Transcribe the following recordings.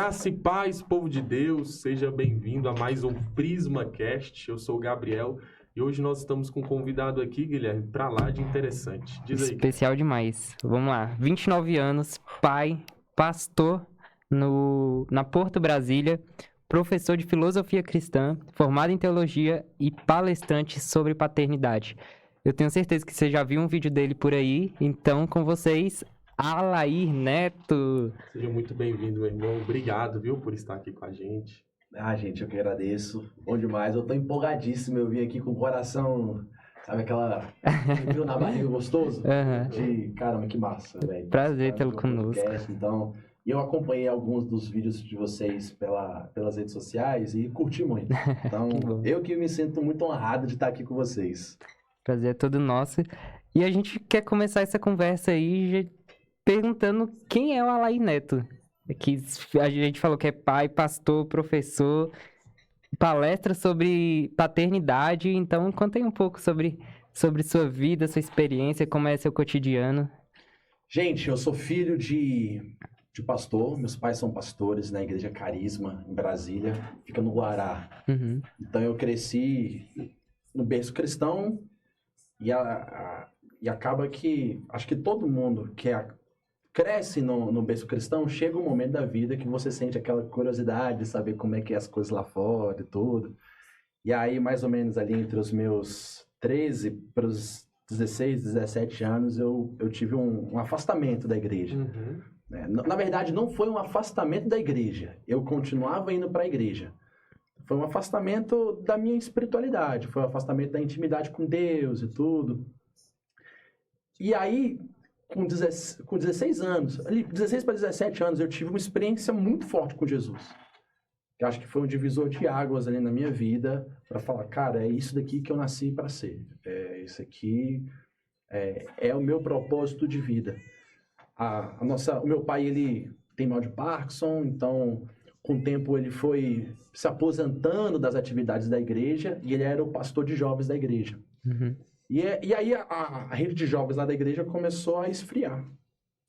Graça e paz, povo de Deus, seja bem-vindo a mais um PrismaCast. Eu sou o Gabriel e hoje nós estamos com um convidado aqui, Guilherme, pra lá de interessante. Diz aí. Especial demais. Vamos lá. 29 anos, pai, pastor na Porto Brasília, professor de filosofia cristã, formado em teologia e palestrante sobre paternidade. Eu tenho certeza que você já viu um vídeo dele por aí, então com vocês, Alair Neto. Seja muito bem-vindo, meu irmão. Obrigado, viu, por estar aqui com a gente. Gente, eu que agradeço. Bom demais. Eu tô empolgadíssimo. Eu vim aqui com o coração, sabe, aquela frio na barriga gostoso? Caramba, que massa, velho. Prazer tê-lo conosco. Então, eu acompanhei alguns dos vídeos de vocês pelas redes sociais e curti muito. Então, eu que me sinto muito honrado de estar aqui com vocês. Prazer é todo nosso. E a gente quer começar essa conversa aí perguntando quem é o Alair Neto. Que a gente falou que é pai, pastor, professor, palestra sobre paternidade. Então, conta aí um pouco sobre sua vida, sua experiência, como é seu cotidiano. Gente, eu sou filho de pastor. Meus pais são pastores na Igreja Carisma, em Brasília. Fica no Guará. Uhum. Então, eu cresci no berço cristão e acaba que, acho que todo mundo cresce no berço cristão, chega um momento da vida que você sente aquela curiosidade de saber como é que é as coisas lá fora e tudo. E aí, mais ou menos ali entre os meus 13 para os 16, 17 anos, eu tive um afastamento da igreja. Uhum. Na verdade, não foi um afastamento da igreja. Eu continuava indo para a igreja. Foi um afastamento da minha espiritualidade, foi um afastamento da intimidade com Deus e tudo. E aí, com 16 anos, ali, 16 para 17 anos, eu tive uma experiência muito forte com Jesus. Eu acho que foi um divisor de águas ali na minha vida, para falar, cara, é isso daqui que eu nasci para ser. Isso aqui é o meu propósito de vida. O meu pai, ele tem mal de Parkinson, então, com o tempo, ele foi se aposentando das atividades da igreja e ele era o pastor de jovens da igreja. Uhum. E aí a rede de jovens lá da igreja começou a esfriar,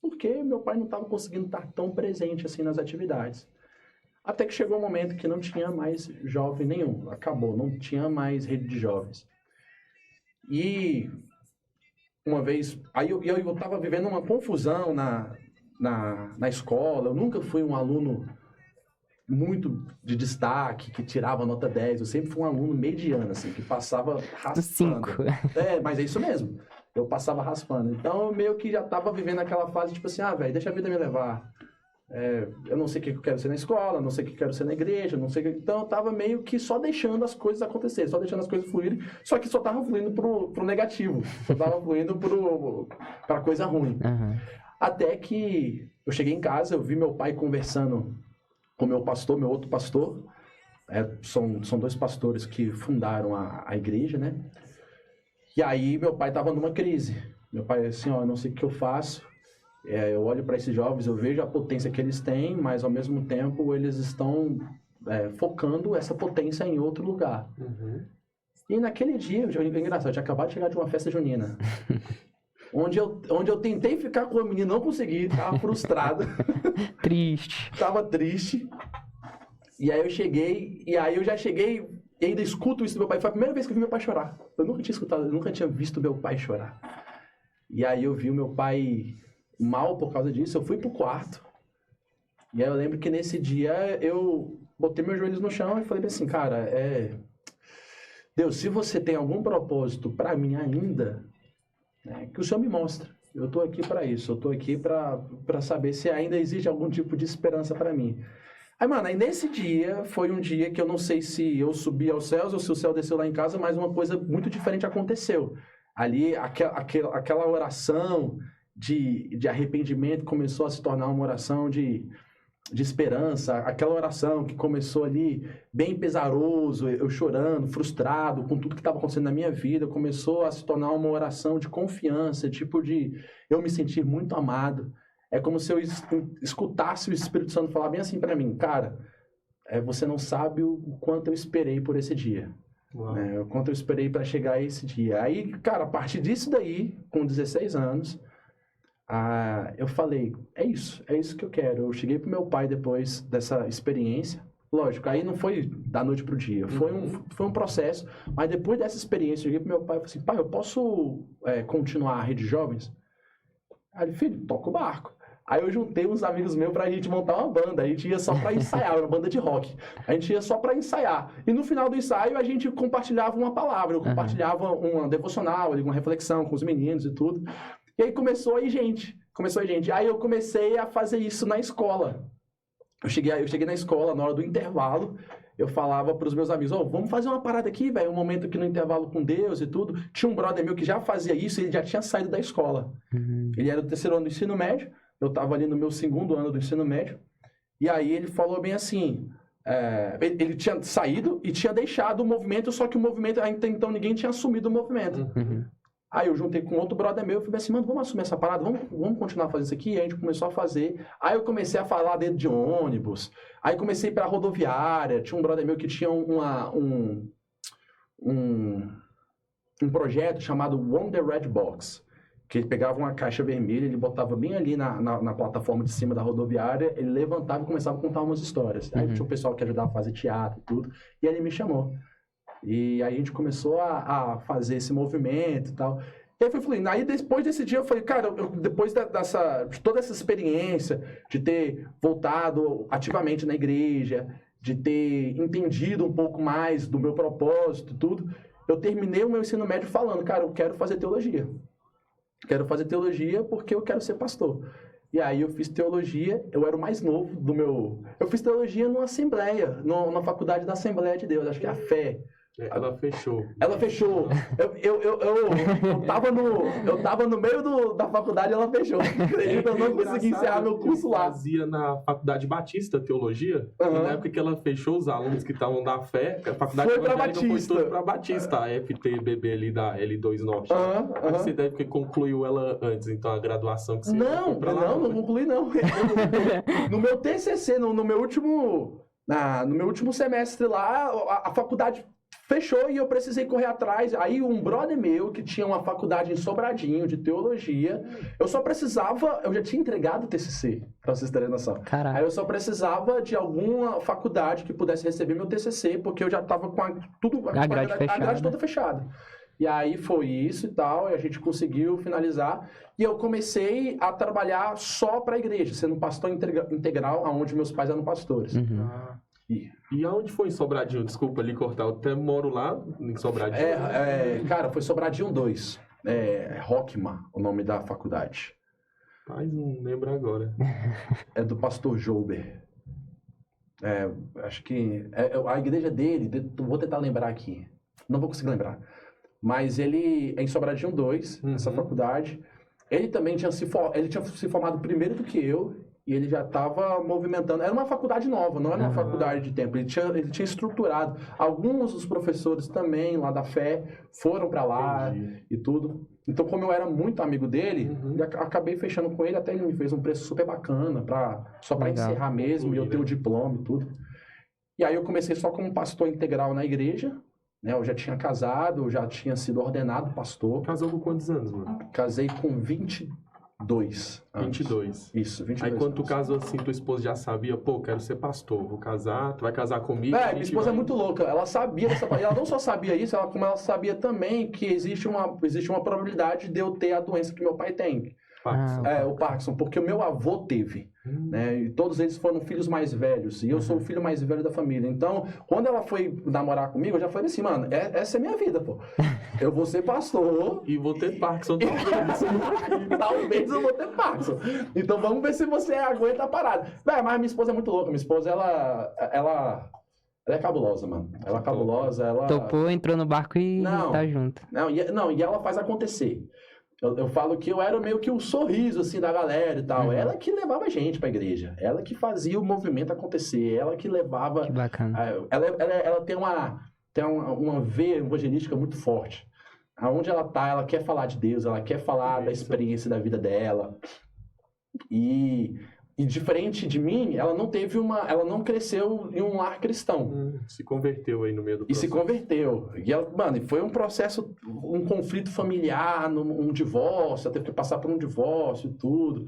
porque meu pai não estava conseguindo estar tão presente assim nas atividades. Até que chegou um momento que não tinha mais jovem nenhum, acabou, não tinha mais rede de jovens. E uma vez, aí eu estava vivendo uma confusão na escola. Eu nunca fui um aluno muito de destaque, que tirava nota 10. Eu sempre fui um aluno mediano, assim, que passava raspando. 5. Mas é isso mesmo. Eu passava raspando. Então, eu meio que já estava vivendo aquela fase, tipo assim, velho, deixa a vida me levar. Eu não sei o que eu quero ser na escola, não sei o que eu quero ser na igreja, não sei o que... Então, eu estava meio que só deixando as coisas acontecerem, só deixando as coisas fluírem, só que só estava fluindo pro negativo. Só estava fluindo pra coisa ruim. Uhum. Até que eu cheguei em casa, eu vi meu pai conversando com meu pastor, meu outro pastor. São dois pastores que fundaram a igreja, né? E aí meu pai estava numa crise. Meu pai assim, eu não sei o que eu faço. Eu olho para esses jovens, eu vejo a potência que eles têm, mas ao mesmo tempo eles estão focando essa potência em outro lugar. Uhum. E naquele dia, engraçado, eu tinha acabado de chegar de uma festa junina. onde eu tentei ficar com a menina, não consegui, tava frustrado. Triste. Tava triste. E aí eu cheguei, e ainda escuto isso do meu pai. Foi a primeira vez que eu vi meu pai chorar. Eu nunca tinha escutado, eu nunca tinha visto meu pai chorar. E aí eu vi o meu pai mal por causa disso, eu fui pro quarto. E aí eu lembro que nesse dia eu botei meus joelhos no chão e falei assim, cara, Deus, se você tem algum propósito pra mim ainda, que o Senhor me mostre. Eu tô aqui para isso, eu tô aqui para saber se ainda existe algum tipo de esperança para mim. Aí nesse dia, foi um dia que eu não sei se eu subi aos céus ou se o céu desceu lá em casa, mas uma coisa muito diferente aconteceu. Ali, aquela oração de arrependimento começou a se tornar uma oração de esperança. Aquela oração que começou ali bem pesaroso, eu chorando, frustrado com tudo que estava acontecendo na minha vida, começou a se tornar uma oração de confiança, tipo de eu me sentir muito amado. É como se eu escutasse o Espírito Santo falar bem assim para mim, cara, você não sabe o quanto eu esperei por esse dia. O quanto eu esperei para chegar a esse dia. Aí, cara, a partir disso daí, com 16 anos, eu falei, é isso que eu quero. Eu cheguei pro meu pai depois dessa experiência. Lógico, aí não foi da noite pro dia, foi um processo. Mas depois dessa experiência, eu cheguei pro meu pai e falei assim, pai, eu posso continuar a Rede Jovens? Aí ele, filho, toca o barco. Aí eu juntei uns amigos meus pra gente montar uma banda. A gente ia só pra ensaiar, era uma banda de rock. A gente ia só pra ensaiar. E no final do ensaio a gente compartilhava uma palavra. Eu compartilhava uma devocional, uma reflexão com os meninos e tudo. E aí começou aí gente. Aí eu comecei a fazer isso na escola. Eu cheguei na escola, na hora do intervalo, eu falava pros meus amigos, vamos fazer uma parada aqui, velho, um momento aqui no intervalo com Deus e tudo. Tinha um brother meu que já fazia isso, ele já tinha saído da escola. Ele era do 3º ano do ensino médio, eu estava ali no meu 2º ano do ensino médio, e aí ele falou bem assim, ele tinha saído e tinha deixado o movimento, só que o movimento, até então ninguém tinha assumido o movimento. Aí eu juntei com outro brother meu e falei assim, mano, vamos assumir essa parada, vamos continuar fazendo isso aqui? E a gente começou a fazer. Aí eu comecei a falar dentro de ônibus. Aí comecei para rodoviária. Tinha um brother meu que tinha um projeto chamado Wonder Red Box. Que ele pegava uma caixa vermelha, ele botava bem ali na plataforma de cima da rodoviária, ele levantava e começava a contar umas histórias. Aí tinha o pessoal que ajudava a fazer teatro e tudo. E aí ele me chamou. E aí a gente começou a fazer esse movimento e tal. E aí foi fluindo. Aí depois desse dia eu falei, cara, depois de toda essa experiência, de ter voltado ativamente na igreja, de ter entendido um pouco mais do meu propósito e tudo, eu terminei o meu ensino médio falando, cara, eu quero fazer teologia. Quero fazer teologia porque eu quero ser pastor. E aí eu fiz teologia, eu era o mais novo do meu... Eu fiz teologia numa assembleia, na faculdade da Assembleia de Deus, acho que é a Fé. Ela fechou. Eu tava no meio da faculdade e ela fechou. Eu não consegui encerrar meu curso lá. Eu fazia na Faculdade Batista Teologia. E na época que ela fechou, os alunos que estavam da fé, a faculdade foi pra Batista. Foi pra Batista, a FTBB ali da L2 Norte. Você deve que concluiu ela antes, então, a graduação que você não concluí não. No meu TCC, no meu último semestre lá, a faculdade fechou e eu precisei correr atrás. Aí um brother meu, que tinha uma faculdade em Sobradinho, de teologia, eu já tinha entregado o TCC, pra vocês terem noção. Caraca. Aí eu só precisava de alguma faculdade que pudesse receber meu TCC, porque eu já tava com a grade toda fechada. E aí foi isso e tal, e a gente conseguiu finalizar. E eu comecei a trabalhar só pra igreja, sendo pastor integral, onde meus pais eram pastores. E aonde foi em Sobradinho? Desculpa ali cortar, eu até moro lá em Sobradinho. Cara, foi Sobradinho 2. Rockman, o nome da faculdade. Mas não lembro agora. É do pastor Jouber. Acho que... a igreja dele, vou tentar lembrar aqui. Não vou conseguir lembrar. Mas ele é em Sobradinho 2, essa faculdade. Ele também tinha se formado primeiro do que eu. E ele já estava movimentando. Era uma faculdade nova, não era uma faculdade de tempo. Ele tinha estruturado. Alguns dos professores também lá da Fé foram para lá e tudo. Então, como eu era muito amigo dele, acabei fechando com ele. Até ele me fez um preço super bacana, só para encerrar mesmo, e eu ter o diploma e tudo. E aí eu comecei só como pastor integral na igreja. Né? Eu já tinha casado, eu já tinha sido ordenado pastor. Casou com quantos anos, mano? Casei com 22 anos. 22. Isso, 22 Aí quando anos. tu casou assim, tua esposa já sabia, quero ser pastor, vou casar, tu vai casar comigo? Minha esposa é muito louca, ela sabia dessa parte, ela não só sabia isso, como ela sabia também que existe uma probabilidade de eu ter a doença que meu pai tem. O Parkinson, porque o meu avô teve, né? E todos eles foram filhos mais velhos, e eu sou o filho mais velho da família. Então, quando ela foi namorar comigo, eu já falei assim, mano, essa é minha vida, pô. Eu vou ser pastor. E vou ter Parkinson talvez. Talvez eu vou ter Parkinson. Então, vamos ver se você aguenta a parada. Mas minha esposa é muito louca, minha esposa, ela é cabulosa, mano. Ela é cabulosa, ela... Topou, entrou no barco e tá junto. E ela faz acontecer. Eu falo que eu era meio que o sorriso, assim, da galera e tal. Ela que levava a gente pra igreja. Ela que fazia o movimento acontecer. Ela que levava... Que bacana. Ela tem uma veia evangelística muito forte. Aonde ela tá, ela quer falar de Deus. Ela quer falar da experiência da vida dela. E E diferente de mim, ela não cresceu em um lar cristão. Se converteu aí no meio do E processo. se converteu. E ela, mano, foi um processo, um conflito familiar, um divórcio, ela teve que passar por um divórcio e tudo.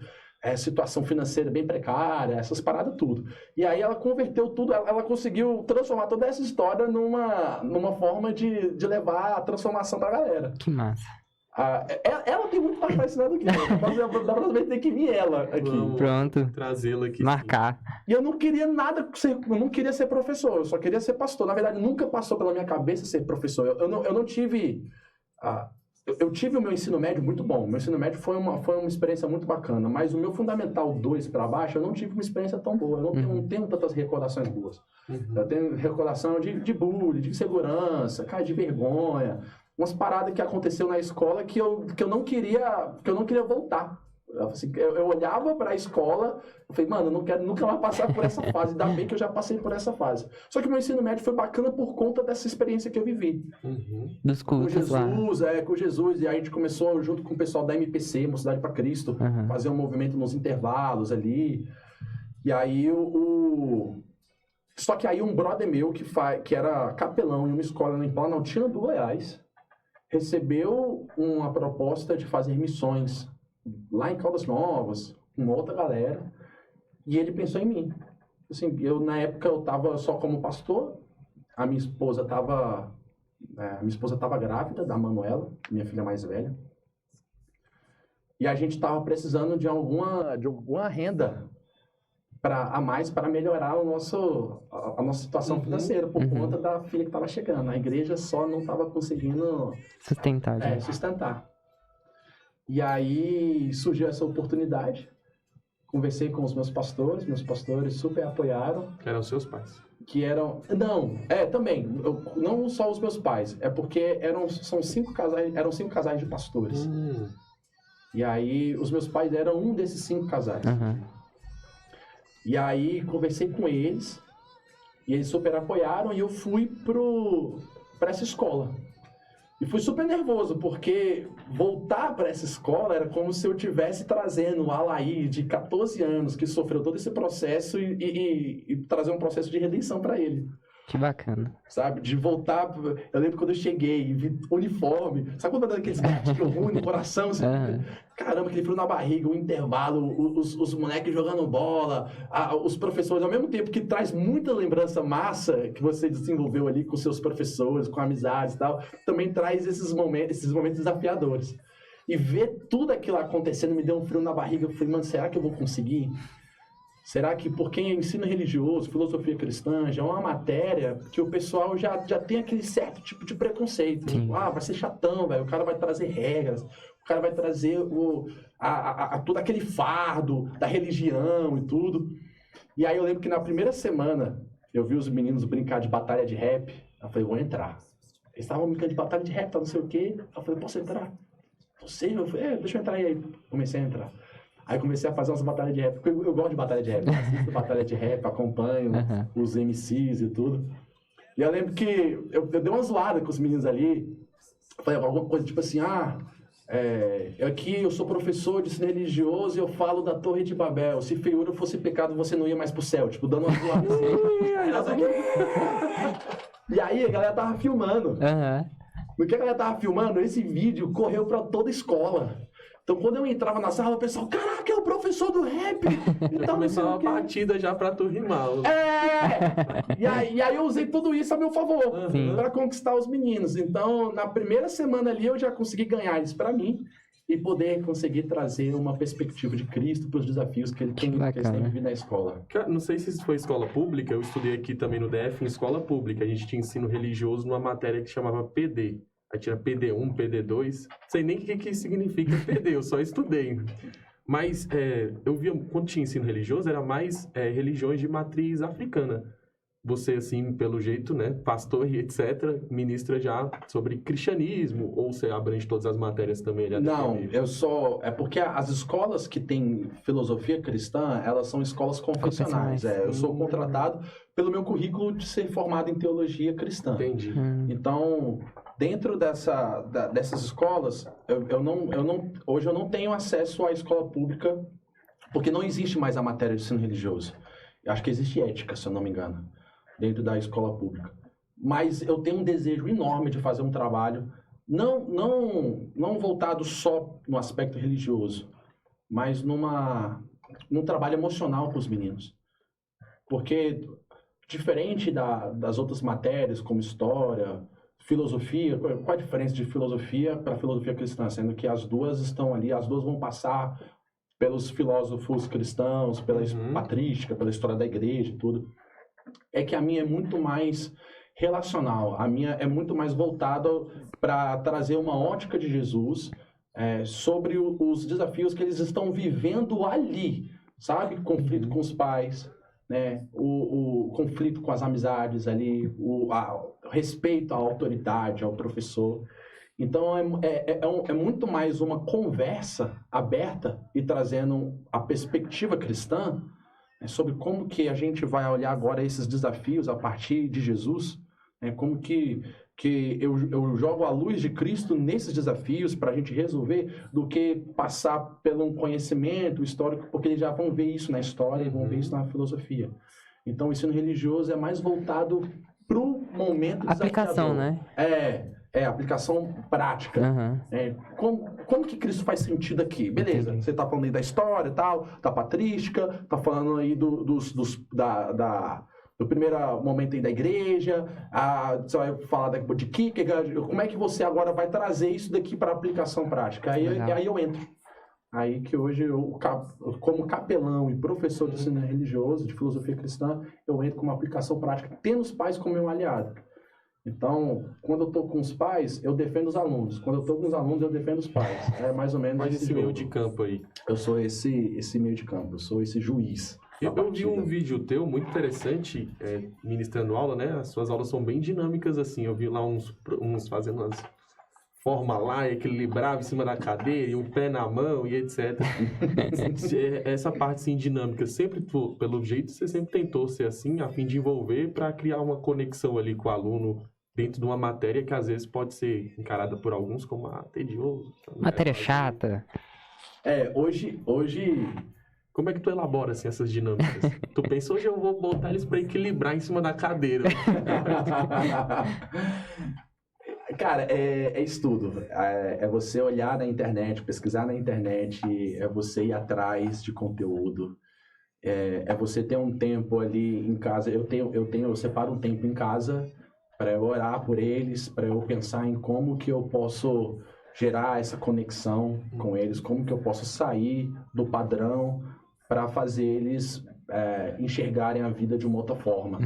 Situação financeira bem precária, essas paradas tudo. E aí ela converteu tudo, ela conseguiu transformar toda essa história numa forma de levar a transformação pra galera. Que massa. Ela tem muito mais pra ensinar do que eu. Dá pra ter que vir ela aqui. Vamos Pronto. trazê-la aqui. Marcar. E eu não queria eu não queria ser professor, eu só queria ser pastor. Na verdade, nunca passou pela minha cabeça ser professor. Eu não tive... Eu tive o meu ensino médio muito bom. Meu ensino médio foi uma experiência muito bacana. Mas o meu Fundamental 2 para baixo, eu não tive uma experiência tão boa. Eu não tenho tantas recordações boas. Eu tenho recordação de bullying, de insegurança, cara, de vergonha. Umas paradas que aconteceu na escola que eu não queria voltar. Eu olhava para a escola, eu falei, mano, eu não quero nunca mais passar por essa fase. Ainda bem que eu já passei por essa fase. Só que o meu ensino médio foi bacana por conta dessa experiência que eu vivi. Dos cultos lá. Com Jesus. E aí a gente começou, junto com o pessoal da MPC, Mocidade para Cristo, fazer um movimento nos intervalos ali. E aí Só que aí um brother meu que era capelão em uma escola em Planaltina do Goiás, recebeu uma proposta de fazer missões lá em Caldas Novas, com uma outra galera, e ele pensou em mim. Assim, na época eu estava só como pastor, a minha esposa estava grávida da Manuela, minha filha mais velha, e a gente estava precisando de alguma renda a mais para melhorar a nossa situação financeira, por conta da filha que estava chegando. A igreja só não estava conseguindo sustentar. E aí surgiu essa oportunidade, conversei com os meus pastores super apoiaram. Que eram seus pais? Também, não só os meus pais, é porque eram 5 casais de pastores. E aí os meus pais eram um desses 5 casais. E aí conversei com eles, e eles super apoiaram, e eu fui para essa escola. E fui super nervoso, porque voltar para essa escola era como se eu estivesse trazendo o Alaí, de 14 anos, que sofreu todo esse processo, e trazer um processo de redenção para ele. Que bacana. Sabe? De voltar... Eu lembro quando eu cheguei e vi uniforme. Sabe quando dá aqueles gatilhos ruins no coração? Assim, caramba, aquele frio na barriga, o intervalo, os moleques jogando bola, os professores, ao mesmo tempo que traz muita lembrança massa que você desenvolveu ali com seus professores, com amizades e tal, também traz esses momentos desafiadores. E ver tudo aquilo acontecendo me deu um frio na barriga. Eu falei, mano, será que eu vou conseguir? Será que, por quem é ensino religioso, filosofia cristã, já é uma matéria que o pessoal já tem aquele certo tipo de preconceito. Vai ser chatão, velho. O cara vai trazer regras, o cara vai trazer todo aquele fardo da religião e tudo. E aí eu lembro que na primeira semana eu vi os meninos brincar de batalha de rap. Eu falei, vou entrar. Eles estavam brincando de batalha de rap, não sei o quê. Eu falei, posso entrar? Você? Eu falei, deixa eu entrar aí. Comecei a entrar. Aí comecei a fazer umas batalhas de rap, porque eu gosto de batalha de rap. Eu assisto batalha de rap, acompanho os MCs e tudo. E eu lembro que eu dei uma zoada com os meninos ali. Falei alguma coisa tipo assim, aqui eu sou professor de ensino religioso e eu falo da Torre de Babel. Se feiura fosse pecado, você não ia mais pro céu. Tipo, dando uma zoada assim. E aí a galera tava filmando. No que a galera tava filmando, esse vídeo correu pra toda a escola. Então, quando eu entrava na sala, o pessoal, caraca, é o professor do rap! Então, começou uma batida já pra tu rimar. E aí eu usei tudo isso a meu favor, para conquistar os meninos. Então, na primeira semana ali, eu já consegui ganhar eles para mim e poder conseguir trazer uma perspectiva de Cristo para os desafios que eles têm vivido na escola. Não sei se isso foi escola pública, eu estudei aqui também no DF, em escola pública. A gente tinha ensino religioso numa matéria que chamava PD. Aí tinha PD1, PD2, não sei nem o que significa PD, eu só estudei. Mas eu via, quando tinha ensino religioso, era mais religiões de matriz africana. Você, assim, pelo jeito, né, pastor e etc., ministra já sobre cristianismo, ou você abrange todas as matérias também? Não, é porque as escolas que têm filosofia cristã, elas são escolas confessionais. Eu sou contratado pelo meu currículo de ser formado em teologia cristã. Entendi. Então, dentro dessas escolas, hoje eu não tenho acesso à escola pública Porque não existe mais a matéria de ensino religioso. Eu acho que existe ética, se eu não me engano, dentro da escola pública. Mas eu tenho um desejo enorme de fazer um trabalho, não voltado só no aspecto religioso, mas num trabalho emocional para os meninos. Porque, diferente das outras matérias, como história, filosofia, qual a diferença de filosofia para filosofia cristã? Sendo que as duas estão ali, as duas vão passar pelos filósofos cristãos, pela patrística, pela história da igreja e tudo. É que a minha é muito mais relacional, a minha é muito mais voltada para trazer uma ótica de Jesus sobre os desafios que eles estão vivendo ali, sabe? Conflito com os pais, né? O conflito com as amizades ali, o respeito à autoridade, ao professor. Então, é muito mais uma conversa aberta e trazendo a perspectiva cristã sobre como que a gente vai olhar agora esses desafios a partir de Jesus, como que eu jogo a luz de Cristo nesses desafios para a gente resolver, do que passar pelo um conhecimento histórico, porque eles já vão ver isso na história e vão ver isso na filosofia. Então, o ensino religioso é mais voltado para o momento aplicação, desafiador. né? Aplicação prática. Como que Cristo faz sentido aqui? Beleza, você está falando aí da história, tal, da patrística, está falando aí do primeiro momento aí da igreja, você vai falar de Kierkegaard. Como é que você agora vai trazer isso daqui para aplicação prática? Aí eu entro. Aí que hoje eu, como capelão e professor de ensino religioso, de filosofia cristã, eu entro com uma aplicação prática, tendo os pais como meu aliado. Então, quando eu estou com os pais, eu defendo os alunos. Quando eu estou com os alunos, eu defendo os pais. É mais ou menos esse meio de campo aí. Eu sou esse meio de campo, eu sou esse juiz. Eu vi um vídeo teu muito interessante, ministrando aula, né? As suas aulas são bem dinâmicas, assim. Eu vi lá uns fazendo umas forma lá, equilibrava em cima da cadeira, e um pé na mão e etc. Essa parte, assim, dinâmica, sempre, pelo jeito, você sempre tentou ser assim, a fim de envolver para criar uma conexão ali com o aluno, dentro de uma matéria que às vezes pode ser encarada por alguns como tedioso. Matéria chata. Hoje... Como é que tu elabora assim, essas dinâmicas? Tu pensa, hoje eu vou botar eles para equilibrar em cima da cadeira. Cara, é estudo. É você olhar na internet, pesquisar na internet, é você ir atrás de conteúdo. É você ter um tempo ali em casa. Eu separo um tempo em casa para eu orar por eles, para eu pensar em como que eu posso gerar essa conexão com eles, como que eu posso sair do padrão para fazer eles enxergarem a vida de uma outra forma.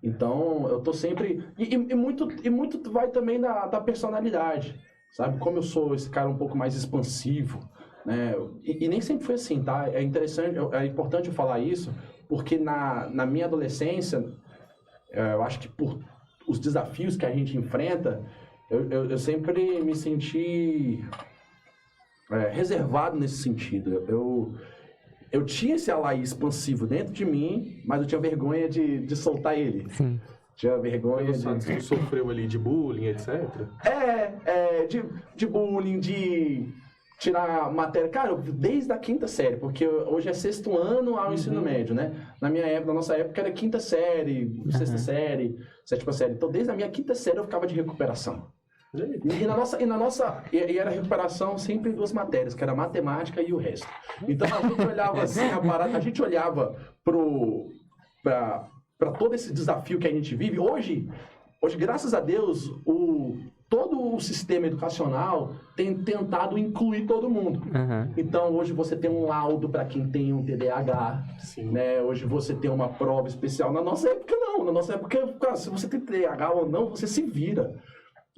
Então, eu tô sempre... E muito vai também da personalidade, sabe? Como eu sou esse cara um pouco mais expansivo, né? E nem sempre foi assim, tá? É importante eu falar isso, porque na minha adolescência, eu acho que por os desafios que a gente enfrenta, eu sempre me senti reservado nesse sentido. Eu tinha esse Alaí expansivo dentro de mim, mas eu tinha vergonha de soltar ele. Sim. Tinha vergonha Você sofreu ali de bullying, etc? De bullying, de tirar matéria. Cara, desde a quinta série, porque hoje é sexto ano ao ensino médio, né? Na nossa época era quinta série, sexta série, sétima série. Então, desde a minha quinta série eu ficava de recuperação. E era recuperação sempre em duas matérias, que era matemática e o resto. Então a gente olhava assim, a gente olhava para todo esse desafio que a gente vive. Hoje graças a Deus, todo o sistema educacional tem tentado incluir todo mundo. Então hoje você tem um laudo para quem tem um TDAH, né? Hoje você tem uma prova especial. Na nossa época não, na nossa época, cara, se você tem TDAH ou não, você se vira.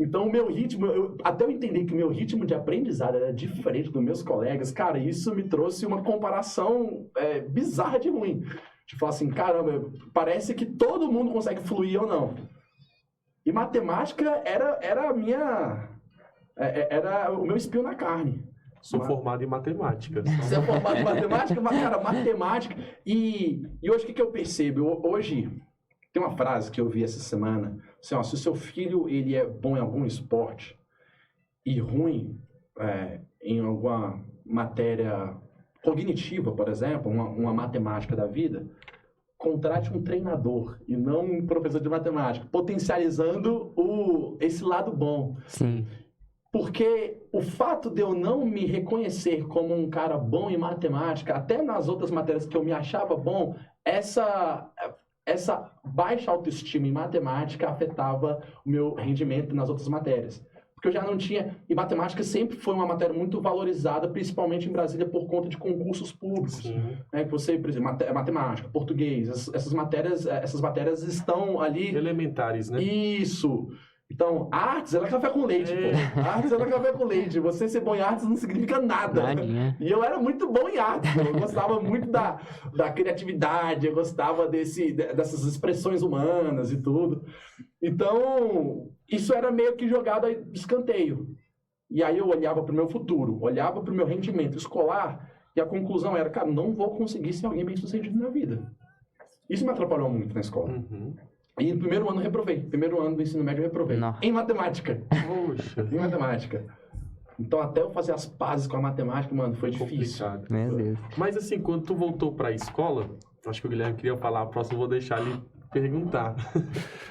Então, o meu ritmo, até eu entender que o meu ritmo de aprendizado era diferente dos meus colegas, cara, isso me trouxe uma comparação bizarra de ruim. De falar assim, caramba, parece que todo mundo consegue fluir ou não. E matemática era a minha... Era o meu espinho na carne. Sou formado em matemática. Você é formado em matemática? Mas, cara, matemática... E hoje, o que eu percebo? Hoje... Tem uma frase que eu vi essa semana, assim, se o seu filho ele é bom em algum esporte e ruim em alguma matéria cognitiva, por exemplo, uma matemática da vida, contrate um treinador e não um professor de matemática, potencializando esse lado bom. Sim. Porque o fato de eu não me reconhecer como um cara bom em matemática, até nas outras matérias que eu me achava bom, essa baixa autoestima em matemática afetava o meu rendimento nas outras matérias. Porque eu já não tinha... E matemática sempre foi uma matéria muito valorizada, principalmente em Brasília, por conta de concursos públicos. Né? Que você, por exemplo, matemática, português, essas matérias estão ali... Elementares, né? Isso! Então, artes era café com leite, pô. Artes era café com leite. Você ser bom em artes não significa nada. Nadinha. E eu era muito bom em artes. Eu gostava muito da criatividade, eu gostava dessas expressões humanas e tudo. Então, isso era meio que jogado aí de escanteio. E aí eu olhava para o meu futuro, olhava para o meu rendimento escolar e a conclusão era, cara, não vou conseguir ser alguém bem-sucedido na vida. Isso me atrapalhou muito na escola. Uhum. E no primeiro ano eu reprovei. Primeiro ano do ensino médio eu reprovei. Não. Em matemática. Poxa, Em matemática. Então até eu fazer as pazes com a matemática, mano, foi difícil. complicado. Meu Deus. Mas assim, quando tu voltou pra escola, acho que o Guilherme queria falar, a próxima eu vou deixar ele perguntar.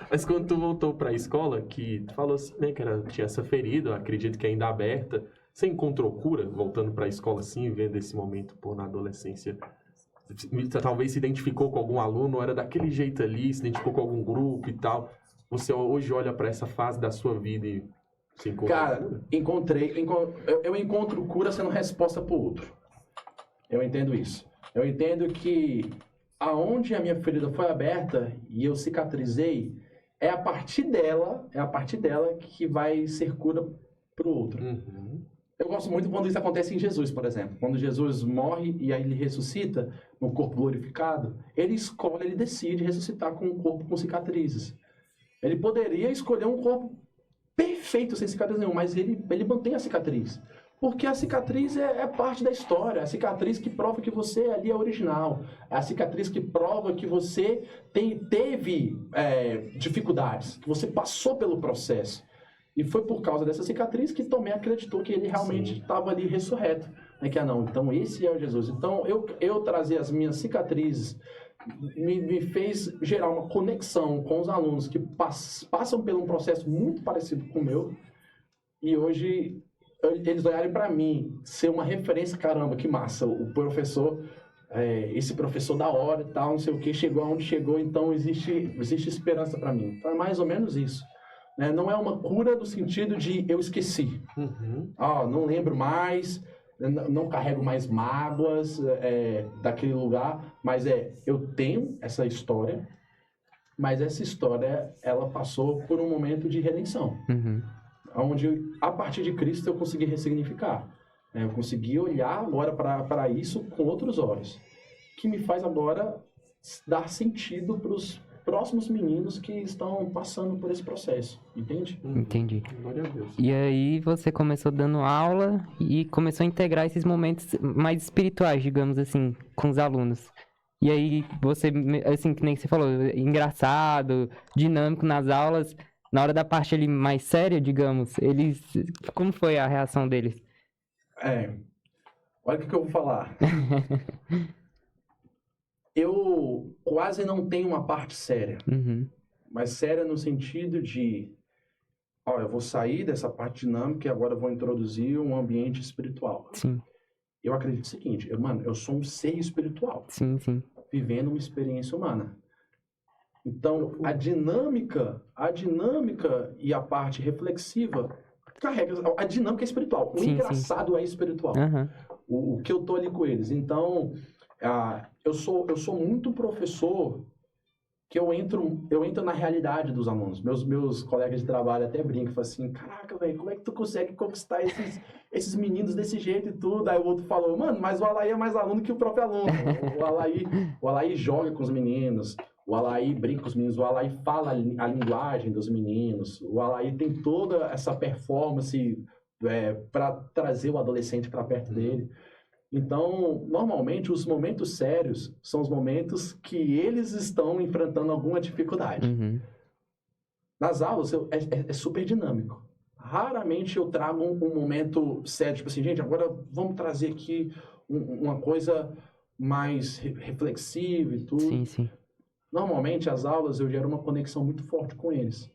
Mas quando tu voltou pra escola, que tu falou assim, né, que tinha essa ferida, eu acredito que ainda aberta, você encontrou cura voltando pra escola assim, vendo esse momento, pô, na adolescência? Talvez se identificou com algum aluno, era daquele jeito ali, se identificou com algum grupo e tal. Você hoje olha pra essa fase da sua vida e se encontra Cara, cura? eu encontro cura sendo resposta pro outro. Eu entendo isso. Eu entendo que aonde a minha ferida foi aberta e eu cicatrizei, é a partir dela que vai ser cura pro outro. Uhum. Eu gosto muito quando isso acontece em Jesus, por exemplo. Quando Jesus morre e aí ele ressuscita no corpo glorificado, ele decide ressuscitar com um corpo com cicatrizes. Ele poderia escolher um corpo perfeito, sem cicatriz nenhuma, mas ele mantém a cicatriz. Porque a cicatriz é parte da história, a cicatriz que prova que você ali é original, a cicatriz que prova que você teve dificuldades, que você passou pelo processo. E foi por causa dessa cicatriz que Tomé acreditou que ele realmente estava ali ressurreto. Né? Que não, então esse é o Jesus. Então eu trazer as minhas cicatrizes me fez gerar uma conexão com os alunos que passam por um processo muito parecido com o meu. E hoje eles olharem para mim, ser uma referência, caramba, que massa, o professor, esse professor da hora e tal, não sei o que, chegou aonde chegou, então existe esperança para mim. Então é mais ou menos isso. Né? Não é uma cura no sentido de eu esqueci. Uhum. Não lembro mais, não carrego mais mágoas daquele lugar, mas eu tenho essa história, mas essa história, ela passou por um momento de redenção. Uhum. Onde, a partir de Cristo, eu consegui ressignificar. Eu consegui olhar agora para isso com outros olhos, que me faz agora dar sentido para os próximos meninos que estão passando por esse processo, entende? Entendi. Glória a Deus. E aí você começou dando aula e começou a integrar esses momentos mais espirituais, digamos assim, com os alunos. E aí você, assim, que nem você falou, engraçado, dinâmico nas aulas, na hora da parte ali mais séria, digamos, como foi a reação deles? Olha o que eu vou falar. Eu quase não tenho uma parte séria, Uhum. mas séria no sentido de, eu vou sair dessa parte dinâmica e agora eu vou introduzir um ambiente espiritual. Sim, Eu acredito o seguinte, eu sou um ser espiritual, sim, sim. vivendo uma experiência humana. Então, a dinâmica e a parte reflexiva carrega a dinâmica é espiritual. O Sim, engraçado é espiritual. Aham. O que eu tô ali com eles. Então, eu sou muito professor que eu entro na realidade dos alunos. Meus colegas de trabalho até brincam, falam assim, caraca, velho, como é que tu consegue conquistar esses meninos desse jeito e tudo? Aí o outro falou, mano, mas o Alaí é mais aluno que o próprio aluno. O Alaí joga com os meninos, o Alaí brinca com os meninos, o Alaí fala a linguagem dos meninos, o Alaí tem toda essa performance para trazer o adolescente para perto dele. Então, normalmente, os momentos sérios são os momentos que eles estão enfrentando alguma dificuldade. Uhum. Nas aulas, é super dinâmico. Raramente eu trago um momento sério, tipo assim, gente, agora vamos trazer aqui uma coisa mais reflexiva e tudo. Sim, sim. Normalmente, as aulas, eu gero uma conexão muito forte com eles.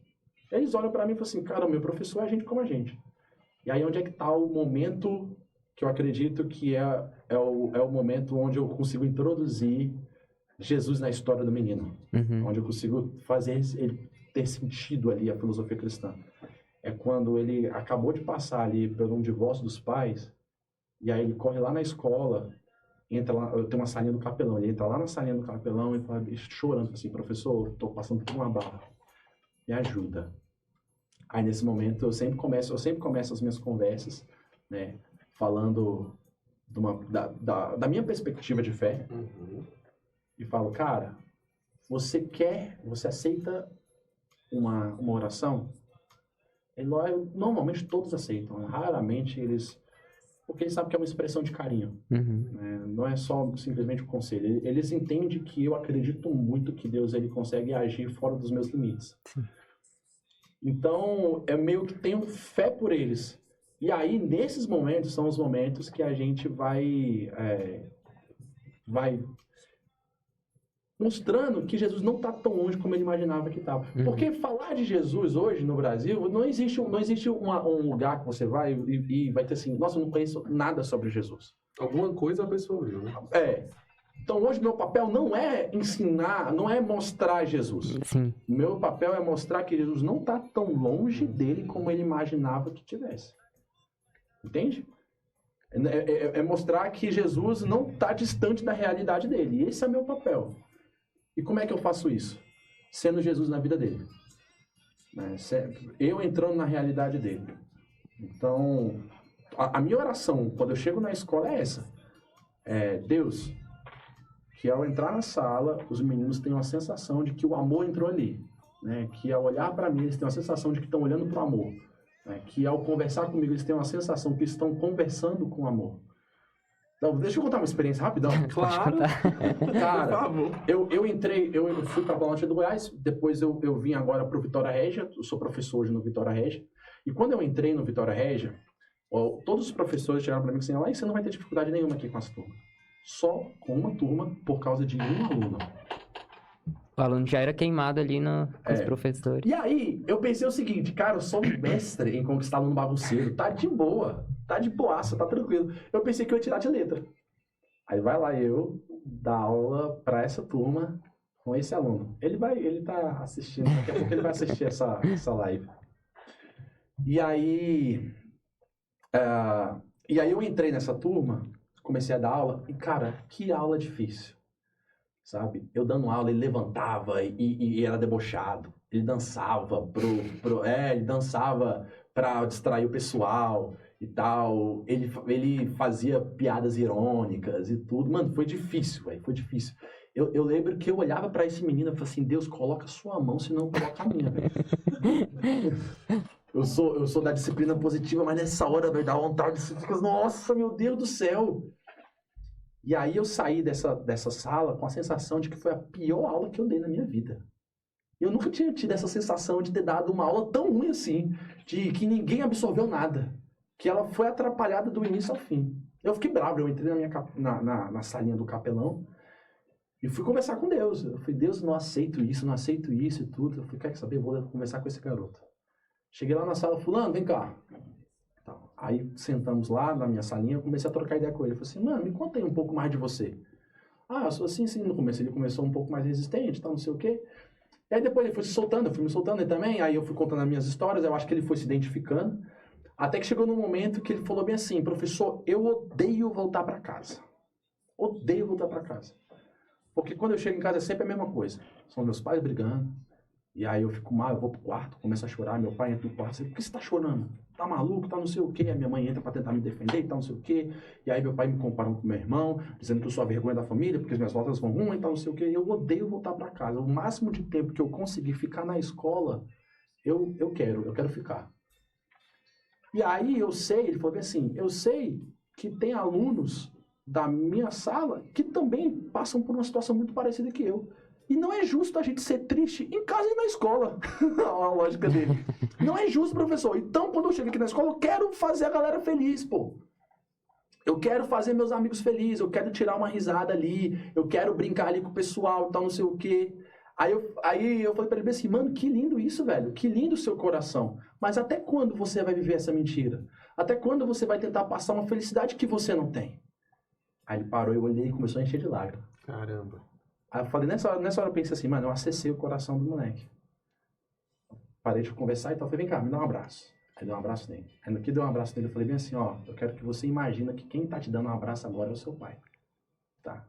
Eles olham para mim e falam assim, cara, o meu professor é gente como a gente. E aí, onde é que está o momento que eu acredito que é o momento onde eu consigo introduzir Jesus na história do menino. Uhum. Onde eu consigo fazer ele ter sentido ali a filosofia cristã. É quando ele acabou de passar ali por um divórcio dos pais, e aí ele corre lá na escola, entra lá, eu tenho uma salinha do capelão, ele entra lá na salinha do capelão e fala, chorando assim, professor, estou passando por uma barra, me ajuda. Aí nesse momento eu sempre começo as minhas conversas, né, falando da minha perspectiva de fé, e falo, cara, você aceita uma oração? Normalmente todos aceitam, raramente eles, porque eles sabem que é uma expressão de carinho, né? Não é só simplesmente um conselho, eles entendem que eu acredito muito que Deus ele consegue agir fora dos meus limites. Sim. Então, é meio que tenho fé por eles. E aí, nesses momentos, são os momentos que a gente vai mostrando que Jesus não está tão longe como ele imaginava que estava. Porque falar de Jesus hoje no Brasil, não existe um lugar que você vai e vai ter assim, nossa, eu não conheço nada sobre Jesus. Alguma coisa a pessoa viu, né? Então hoje meu papel não é ensinar, não é mostrar Jesus. Sim. Meu papel é mostrar que Jesus não está tão longe dele como ele imaginava que tivesse. Entende? É mostrar que Jesus não está distante da realidade dele. Esse é meu papel. E como é que eu faço isso? Sendo Jesus na vida dele. Eu entrando na realidade dele. Então, a minha oração, quando eu chego na escola, é essa. Deus, que ao entrar na sala, os meninos tenham a sensação de que o amor entrou ali. Né? Que ao olhar para mim, eles tenham a sensação de que estão olhando para o amor. Né? Que ao conversar comigo, eles tenham a sensação que estão conversando com o amor. Então, deixa eu contar uma experiência rapidão. Claro. Cara, eu fui para a Planaltina do Goiás, depois eu vim agora para o Vitória Regia, eu sou professor hoje no Vitória Regia, e quando eu entrei no Vitória Regia, todos os professores chegaram para mim e disseram, você não vai ter dificuldade nenhuma aqui com essa turma. Só com uma turma, por causa de um aluno. O aluno já era queimado ali com os professores. E aí, eu pensei o seguinte, cara, eu sou um mestre em conquistar aluno bagunceiro, tá de boa, tá de boaça, tá tranquilo. Eu pensei que eu ia tirar de letra. Aí vai lá eu dar aula pra essa turma com esse aluno. Ele tá assistindo, daqui a pouco ele vai assistir essa live. E aí eu entrei nessa turma, comecei a dar aula, e cara, que aula difícil. Sabe? Eu dando aula, ele levantava e era debochado. Ele dançava ele dançava pra distrair o pessoal e tal. Ele fazia piadas irônicas e tudo. Mano, foi difícil, velho. Foi difícil. Eu lembro que eu olhava pra esse menino e falava assim, Deus, coloca a sua mão, senão coloca a minha, velho. Eu sou da disciplina positiva, mas nessa hora, velho, dá vontade de... Nossa, meu Deus do céu! E aí eu saí dessa sala com a sensação de que foi a pior aula que eu dei na minha vida. Eu nunca tinha tido essa sensação de ter dado uma aula tão ruim assim, de que ninguém absorveu nada, que ela foi atrapalhada do início ao fim. Eu fiquei bravo, eu entrei na salinha do capelão e fui conversar com Deus. Eu falei, Deus, não aceito isso e tudo. Eu falei, quer saber, vou conversar com esse garoto. Cheguei lá na sala, fulano, vem cá. Aí sentamos lá na minha salinha, eu comecei a trocar ideia com ele. Eu falei assim, mano, me conta aí um pouco mais de você. Eu sou assim, no começo. Ele começou um pouco mais resistente, tal, não sei o quê. E aí depois ele foi se soltando, eu fui me soltando ele também. Aí eu fui contando as minhas histórias, eu acho que ele foi se identificando. Até que chegou num momento que ele falou bem assim, professor, eu odeio voltar para casa. Odeio voltar para casa. Porque quando eu chego em casa é sempre a mesma coisa. São meus pais brigando. E aí eu fico mal, eu vou pro quarto, começo a chorar, meu pai entra no quarto, por que você tá chorando? Tá maluco, tá não sei o quê, a minha mãe entra pra tentar me defender, tá não sei o quê, e aí meu pai me compara com meu irmão, dizendo que eu sou a vergonha da família, porque as minhas notas vão ruim, tá não sei o quê, e eu odeio voltar pra casa. O máximo de tempo que eu conseguir ficar na escola, eu quero ficar. E aí ele falou assim, eu sei que tem alunos da minha sala que também passam por uma situação muito parecida que eu. E não é justo a gente ser triste em casa e na escola. A lógica dele. Não é justo, professor. Então, quando eu chego aqui na escola, eu quero fazer a galera feliz, pô. Eu quero fazer meus amigos felizes, eu quero tirar uma risada ali, eu quero brincar ali com o pessoal e tal, não sei o quê. Aí eu falei pra ele assim, mano, que lindo isso, velho. Que lindo o seu coração. Mas até quando você vai viver essa mentira? Até quando você vai tentar passar uma felicidade que você não tem? Aí ele parou, eu olhei e começou a encher de lágrimas. Caramba. Aí eu falei, nessa hora eu pensei assim, mano, eu acessei o coração do moleque. Parei de conversar e tal, falei, vem cá, me dá um abraço. Aí deu um abraço nele. Aí no que deu um abraço nele, eu falei bem assim, ó, eu quero que você imagina que quem tá te dando um abraço agora é o seu pai. Tá?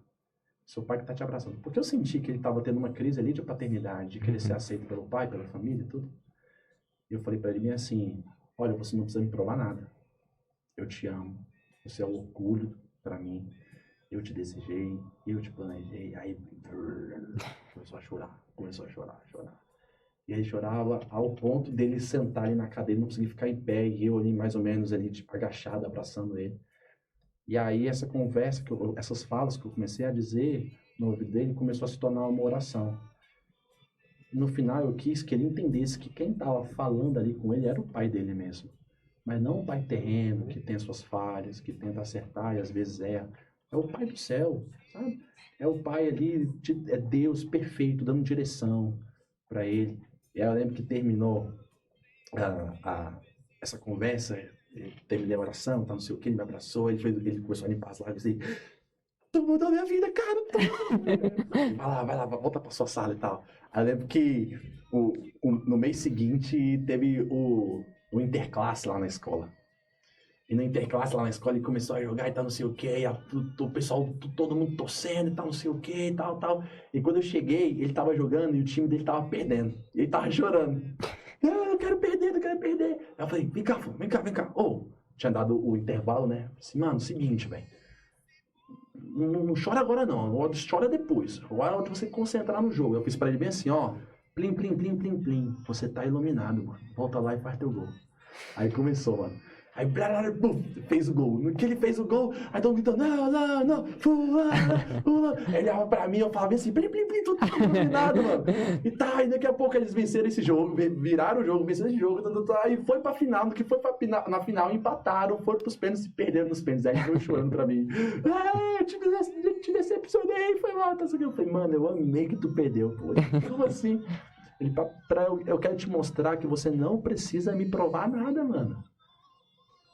Seu pai que tá te abraçando. Porque eu senti que ele tava tendo uma crise ali de paternidade, de querer ser aceito pelo pai, pela família e tudo. E eu falei pra ele bem assim, olha, você não precisa me provar nada. Eu te amo. Você é um orgulho pra mim. Eu te desejei, eu te planejei. Aí começou a chorar. E aí chorava ao ponto dele sentar ali na cadeira, não conseguir ficar em pé, e eu ali mais ou menos ali, tipo, agachado, abraçando ele. E aí essa conversa, essas falas que eu comecei a dizer no ouvido dele, começou a se tornar uma oração. No final eu quis que ele entendesse que quem estava falando ali com ele era o pai dele mesmo. Mas não o pai terreno, que tem suas falhas, que tenta acertar e às vezes erra. É o pai do céu, sabe? É o pai ali, é Deus perfeito, dando direção para ele. E aí eu lembro que terminou essa conversa, terminei a oração, tá, não sei o que, ele me abraçou, ele começou a limpar as lágrimas e tu mudou minha vida, cara. Vai lá, volta pra sua sala e tal. Aí eu lembro que no mês seguinte teve o interclasse lá na escola. E no interclasse lá na escola ele começou a jogar e tal, não sei o que, e o pessoal, todo mundo torcendo e tal, não sei o que, e tal. E quando eu cheguei, ele tava jogando e o time dele tava perdendo. E ele tava chorando. Eu quero perder. Aí eu falei, vem cá. Tinha dado o intervalo, né? Assim, mano, seguinte, velho. Não chora agora não, chora depois. Agora é hora de você concentrar no jogo. Eu fiz pra ele bem assim, ó. Plim. Você tá iluminado, mano. Volta lá e faz teu gol. Aí começou, mano. Aí, fez o gol. No que ele fez o gol, aí todo mundo gritando, não, fulano. Ele olhava pra mim, eu falava assim, plim, tudo iluminado, mano. E daqui a pouco eles venceram esse jogo, viraram o jogo, venceram esse jogo, aí foi pra final, no que foi na final, empataram, foram pros pênaltis e perderam nos pênaltis. Aí ele foi chorando pra mim. Eu te decepcionei, foi lá, tá assim. Eu falei, mano, eu amei que tu perdeu, pô. Como assim? Ele, eu quero te mostrar que você não precisa me provar nada, mano.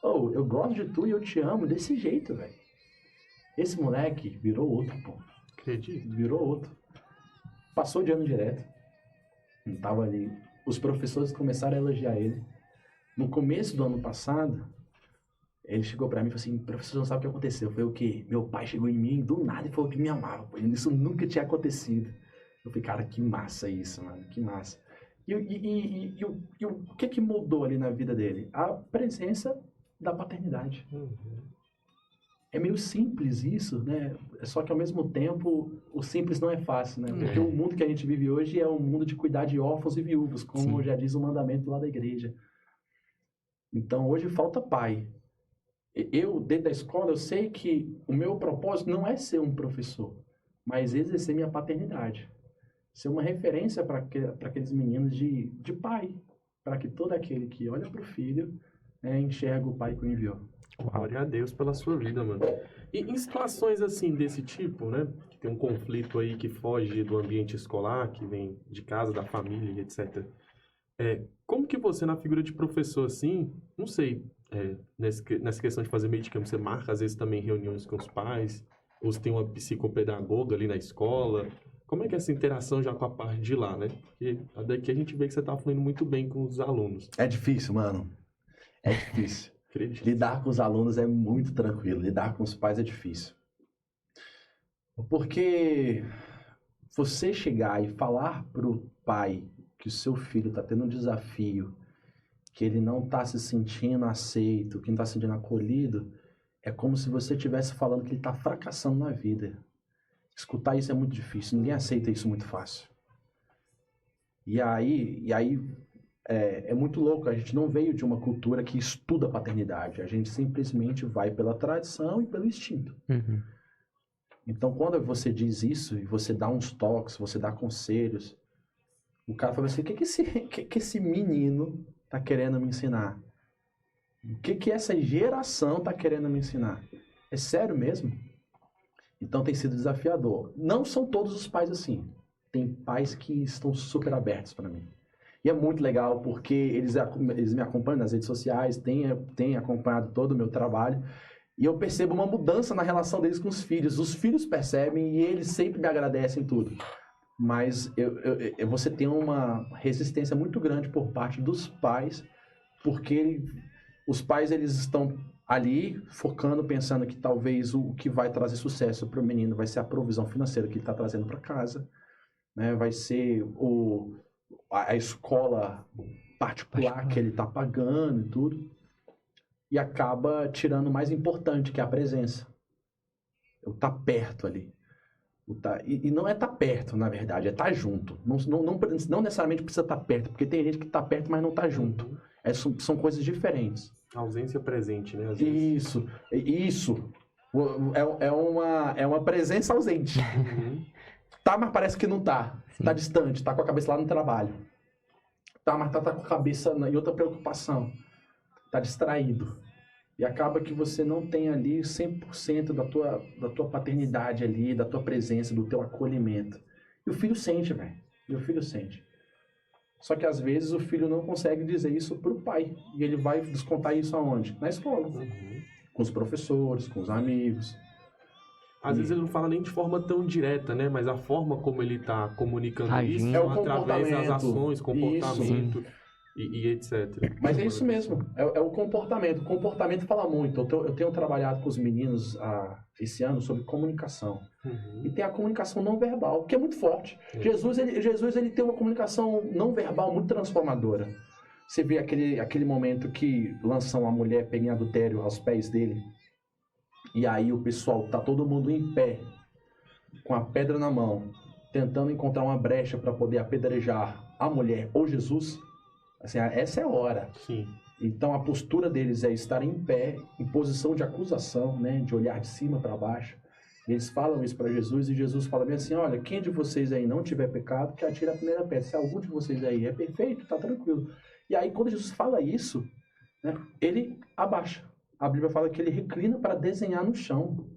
Eu gosto de tu e eu te amo desse jeito, velho. Esse moleque virou outro, pô. Acredito. Virou outro. Passou de ano direto. Não tava ali. Os professores começaram a elogiar ele. No começo do ano passado, ele chegou pra mim e falou assim, professor, não sabe o que aconteceu. Foi o quê? Meu pai chegou em mim do nada e falou que me amava. Pô. Isso nunca tinha acontecido. Eu falei, cara, que massa isso, mano. Que massa. E o que mudou ali na vida dele? A presença da paternidade. É meio simples isso, né? Só que ao mesmo tempo, o simples não é fácil, né? Porque o mundo que a gente vive hoje é um mundo de cuidar de órfãos e viúvos, como Sim. já diz o mandamento lá da igreja. Então, hoje falta pai. Eu, dentro da escola, eu sei que o meu propósito não é ser um professor, mas exercer minha paternidade. Ser uma referência para aqueles meninos de pai. Para que todo aquele que olha para o filho enxerga o pai que o enviou. Glória a Deus pela sua vida, mano. E em situações assim, desse tipo, né? Que tem um conflito aí que foge do ambiente escolar, que vem de casa, da família, etc. Como que você, na figura de professor, assim, não sei, nessa questão de fazer meio de campo, você marca, às vezes, também reuniões com os pais, ou você tem uma psicopedagoga ali na escola. Como é que é essa interação já com a parte de lá, né? Porque daqui a gente vê que você tá fluindo muito bem com os alunos. É difícil, mano. É difícil. Lidar com os alunos é muito tranquilo. Lidar com os pais é difícil. Porque você chegar e falar pro pai que o seu filho está tendo um desafio, que ele não está se sentindo aceito, que não está se sentindo acolhido, é como se você estivesse falando que ele está fracassando na vida. Escutar isso é muito difícil. Ninguém aceita isso muito fácil. E aí é muito louco, a gente não veio de uma cultura que estuda a paternidade, a gente simplesmente vai pela tradição e pelo instinto. Uhum. Então, quando você diz isso, e você dá uns toques, você dá conselhos, o cara fala assim, o que esse menino tá querendo me ensinar? O que essa geração tá querendo me ensinar? É sério mesmo? Então tem sido desafiador. Não são todos os pais assim. Tem pais que estão super abertos para mim. E é muito legal porque eles me acompanham nas redes sociais, têm acompanhado todo o meu trabalho. E eu percebo uma mudança na relação deles com os filhos. Os filhos percebem e eles sempre me agradecem tudo. Mas você tem uma resistência muito grande por parte dos pais, porque os pais eles estão ali focando, pensando que talvez o que vai trazer sucesso para o menino vai ser a provisão financeira que ele está trazendo para casa, né? Vai ser a escola particular que ele está pagando e tudo. E acaba tirando o mais importante, que é a presença. Eu estar perto ali. E não é estar perto, na verdade, é estar junto. Não necessariamente precisa estar perto, porque tem gente que está perto, mas não está junto. São coisas diferentes. Ausência presente, né? Isso. É uma presença ausente. Tá, mas parece que não tá. Sim. Tá distante, tá com a cabeça lá no trabalho. Tá, mas tá com a cabeça em outra preocupação. Tá distraído. E acaba que você não tem ali 100% da tua paternidade ali, da tua presença, do teu acolhimento. E o filho sente, velho. E o filho sente. Só que às vezes o filho não consegue dizer isso pro pai. E ele vai descontar isso aonde? Na escola. Com os professores, com os amigos. Às vezes ele não fala nem de forma tão direta, né? Mas a forma como ele tá comunicando isso é o através das ações, comportamento e etc. Mas é isso mesmo. É o comportamento. O comportamento fala muito. Eu tenho trabalhado com os meninos esse ano sobre comunicação. E tem a comunicação não verbal, que é muito forte. Jesus ele tem uma comunicação não verbal muito transformadora. Você vê aquele momento que lançam a mulher pega em adultério aos pés dele. E aí o pessoal, tá todo mundo em pé, com a pedra na mão, tentando encontrar uma brecha para poder apedrejar a mulher ou Jesus. Assim, essa é a hora. Sim. Então a postura deles é estar em pé, em posição de acusação, né, de olhar de cima para baixo. Eles falam isso para Jesus e Jesus fala bem assim: olha, quem de vocês aí não tiver pecado, que atire a primeira pedra. Se algum de vocês aí é perfeito, tá tranquilo. E aí quando Jesus fala isso, né, ele abaixa. A Bíblia fala que ele reclina para desenhar no chão.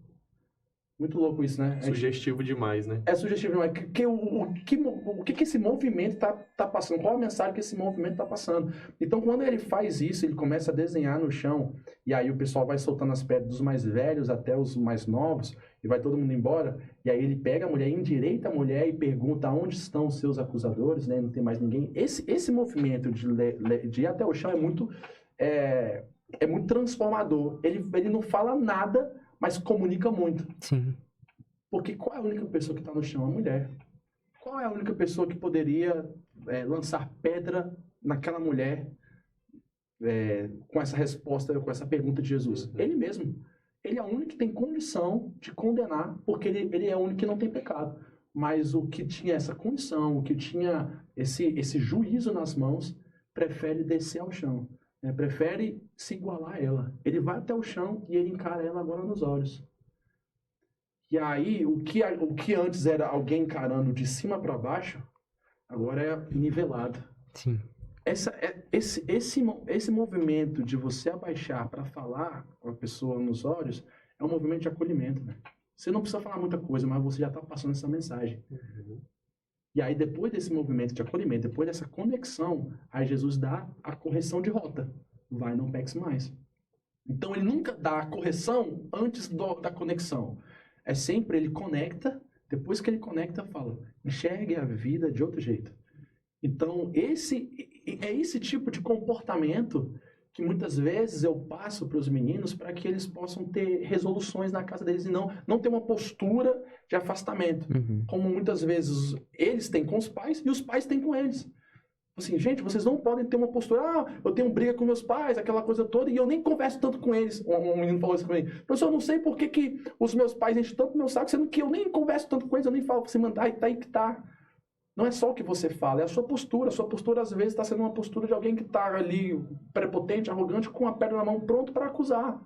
Muito louco isso, né? Sugestivo demais, né? É sugestivo demais. O que esse movimento tá passando? Qual a mensagem que esse movimento tá passando? Então, quando ele faz isso, ele começa a desenhar no chão, e aí o pessoal vai soltando as pedras dos mais velhos até os mais novos, e vai todo mundo embora, e aí ele pega a mulher, endireita a mulher e pergunta onde estão os seus acusadores, né? Não tem mais ninguém. Esse movimento de ir até o chão é muito transformador. Ele não fala nada, mas comunica muito. Sim. Porque qual é a única pessoa que está no chão? A mulher. Qual é a única pessoa que poderia lançar pedra naquela mulher com essa resposta, com essa pergunta de Jesus? Ele mesmo. Ele é o único que tem condição de condenar, porque ele é o único que não tem pecado. Mas o que tinha essa condição, o que tinha esse juízo nas mãos, prefere descer ao chão. Prefere se igualar a ela. Ele vai até o chão e ele encara ela agora nos olhos. E aí, o que antes era alguém encarando de cima para baixo, agora é nivelado. Sim. Esse movimento de você abaixar para falar com a pessoa nos olhos é um movimento de acolhimento. Né? Você não precisa falar muita coisa, mas você já está passando essa mensagem. E aí, depois desse movimento de acolhimento, depois dessa conexão, aí Jesus dá a correção de rota. Vai, não peques mais. Então, ele nunca dá a correção antes da conexão. É sempre ele conecta, depois que ele conecta, fala, enxergue a vida de outro jeito. Então, esse tipo de comportamento que muitas vezes eu passo para os meninos para que eles possam ter resoluções na casa deles e não ter uma postura de afastamento. Como muitas vezes eles têm com os pais e os pais têm com eles. Assim, gente, vocês não podem ter uma postura, eu tenho briga com meus pais, aquela coisa toda, e eu nem converso tanto com eles. Um menino falou isso comigo. Professor, eu não sei por que os meus pais enchem tanto meu saco, sendo que eu nem converso tanto com eles, eu nem falo, você mandar, tá aí que tá. Não é só o que você fala, é a sua postura. A sua postura, às vezes, está sendo uma postura de alguém que está ali prepotente, arrogante, com a pedra na mão, pronto para acusar.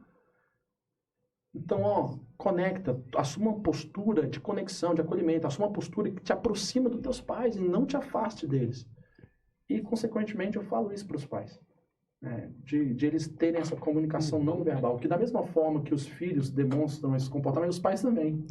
Então, conecta. Assuma uma postura de conexão, de acolhimento. Assuma uma postura que te aproxima dos teus pais e não te afaste deles. E, consequentemente, eu falo isso para os pais. né, de eles terem essa comunicação não verbal, que da mesma forma que os filhos demonstram esse comportamento, os pais também.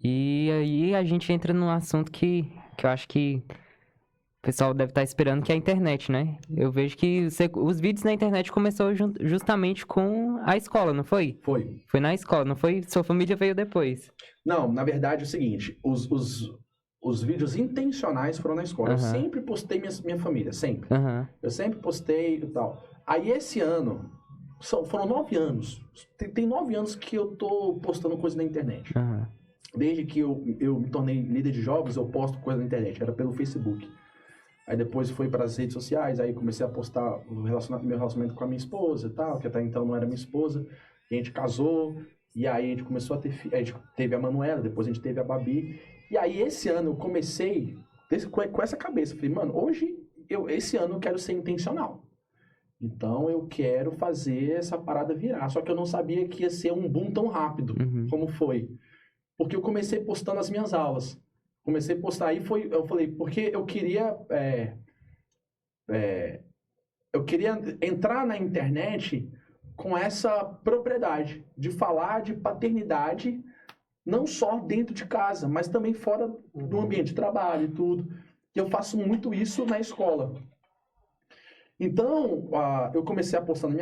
E aí a gente entra num assunto que eu acho que o pessoal deve estar esperando, que é a internet, né? Eu vejo que os vídeos na internet começou justamente com a escola, não foi? Foi. Foi na escola, não foi? Sua família veio depois. Não, na verdade é o seguinte, os vídeos intencionais foram na escola. Eu sempre postei minha família, sempre. Eu sempre postei e tal. Aí esse ano, foram 9 anos. Tem 9 anos que eu tô postando coisa na internet. Desde que eu me tornei líder de jogos, eu posto coisa na internet. Era pelo Facebook. Aí depois foi para as redes sociais, aí comecei a postar meu relacionamento com a minha esposa e tal, que até então não era minha esposa. A gente casou, e aí a gente começou a ter a gente teve a Manuela, depois a gente teve a Babi. E aí esse ano eu comecei com essa cabeça. Falei, mano, esse ano eu quero ser intencional. Então eu quero fazer essa parada virar. Só que eu não sabia que ia ser um boom tão rápido como foi. Porque eu comecei postando as minhas aulas. Comecei a postar, aí eu falei, porque eu queria entrar na internet com essa propriedade de falar de paternidade, não só dentro de casa, mas também fora do ambiente de trabalho e tudo. E eu faço muito isso na escola. Então, eu comecei a postar nas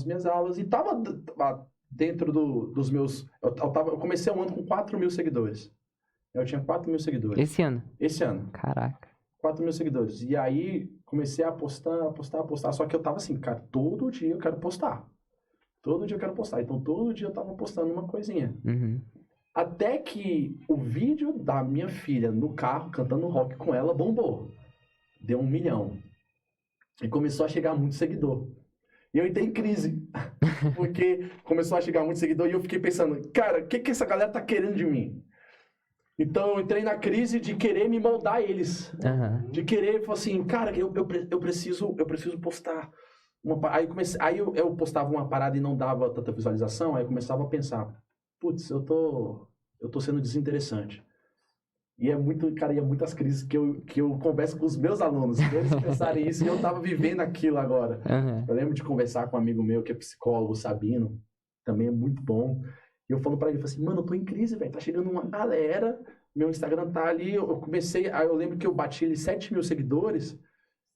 minhas aulas, e estava dentro dos meus... Eu comecei um ano com 4.000 seguidores. Eu tinha 4.000 seguidores. Esse ano? Esse ano. Caraca. 4.000 seguidores. E aí, comecei a postar. Só que eu tava assim, cara, todo dia eu quero postar. Todo dia eu quero postar. Então, todo dia eu tava postando uma coisinha. Até que o vídeo da minha filha no carro, cantando rock com ela, bombou. Deu 1 milhão. E começou a chegar muito seguidor. E eu entrei em crise. Porque começou a chegar muito seguidor e eu fiquei pensando, cara, o que essa galera tá querendo de mim? Então, eu entrei na crise de querer me moldar eles. De querer, assim, cara, eu preciso postar. Aí eu postava uma parada e não dava tanta visualização, aí eu começava a pensar, putz, eu tô sendo desinteressante. E é muitas crises que eu converso com os meus alunos. Eles pensarem isso e eu tava vivendo aquilo agora. Eu lembro de conversar com um amigo meu que é psicólogo, o Sabino, também é muito bom. E eu falo pra ele, assim, mano, eu tô em crise, velho, tá chegando uma galera, meu Instagram tá ali, aí eu lembro que eu bati ali 7.000 seguidores,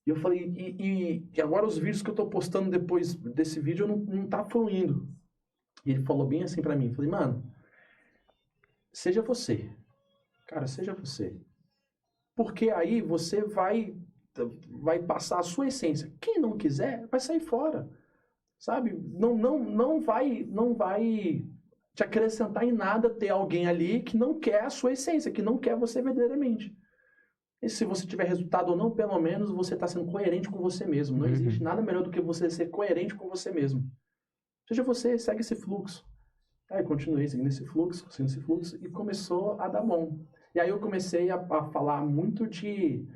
e eu falei, e agora os vídeos que eu tô postando depois desse vídeo não tá fluindo. E ele falou bem assim pra mim, falei, mano, seja você, cara, seja você. Porque aí você vai passar a sua essência. Quem não quiser, vai sair fora, sabe? Não vai te acrescentar em nada ter alguém ali que não quer a sua essência, que não quer você verdadeiramente. E se você tiver resultado ou não, pelo menos você está sendo coerente com você mesmo. Não existe nada melhor do que você ser coerente com você mesmo. Seja você, segue esse fluxo. Aí eu continuei seguindo esse fluxo, e começou a dar bom. E aí eu comecei a falar muito de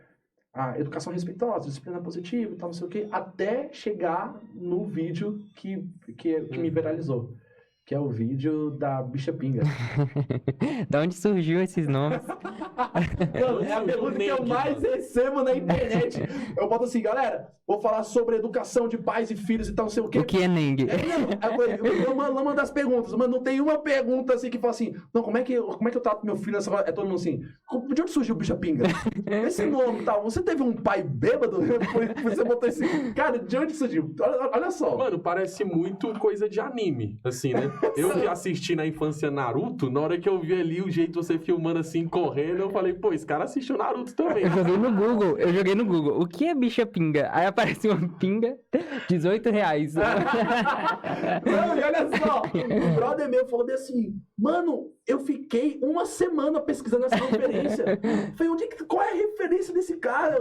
educação respeitosa, disciplina positiva e tal, não sei o quê, até chegar no vídeo que me viralizou. Que é o vídeo da Bicha Pinga. Da onde surgiu esses nomes? Mano, é a pergunta que eu mais recebo na internet. Eu boto assim, galera, vou falar sobre educação de pais e filhos e tal, não sei o quê. O que é Neng? Eu mando as perguntas, mas não tem uma pergunta assim que fala assim, não, como é que eu trato meu filho nessa hora? É todo mundo assim, de onde surgiu Bicha Pinga? Esse nome e tal, você teve um pai bêbado? Você botou esse... Cara, de onde surgiu? Olha só. Mano, parece muito coisa de anime, assim, né? Eu que assisti na infância Naruto, na hora que eu vi ali o jeito de você filmando assim, correndo, eu falei, pô, esse cara assistiu Naruto também. Eu joguei no Google, o que é Bicha Pinga? Aí apareceu uma pinga, R$18. Não, e olha só, o brother meu falou bem assim, mano, eu fiquei uma semana pesquisando essa referência. Falei, qual é a referência desse cara?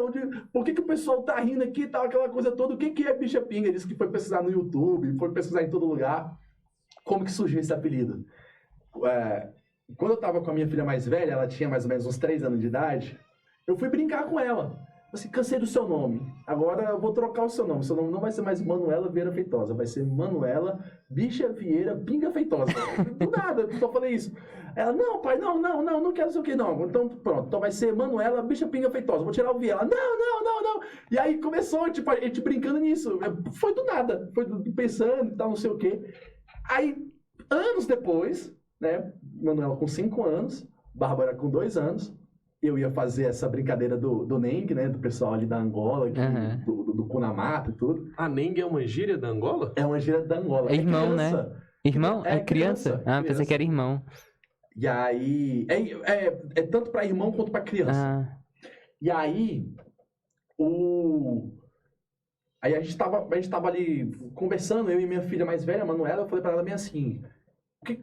Por que o pessoal tá rindo aqui e tal, aquela coisa toda? O que é Bicha Pinga? Ele disse que foi pesquisar no YouTube, foi pesquisar em todo lugar. Como que surgiu esse apelido? Quando eu tava com a minha filha mais velha, ela tinha mais ou menos uns 3 anos de idade, eu fui brincar com ela. Assim, cansei do seu nome. Agora eu vou trocar o seu nome. Seu nome não vai ser mais Manuela Vieira Feitosa. Vai ser Manuela Bicha Vieira Pinga Feitosa. Do nada, eu só falei isso. Ela, não, pai, não quero sei o que, não. Então, pronto. Então vai ser Manuela Bicha Pinga Feitosa. Vou tirar o Vieira. Ela, não. E aí começou, tipo, a gente brincando nisso. Foi do nada. Foi pensando e tal, não sei o que. Aí, anos depois, né? Manuela com 5 anos, Bárbara com 2 anos. Eu ia fazer essa brincadeira do Neng, né? Do pessoal ali da Angola, do Cunamata e tudo. A Neng é uma gíria da Angola? É uma gíria da Angola. É irmão, criança. né? Irmão? É criança? Ah, pensei que era irmão. E aí... É tanto pra irmão quanto pra criança. Ah. E aí... Aí a gente tava ali conversando, eu e minha filha mais velha, a Manuela, eu falei pra ela bem assim...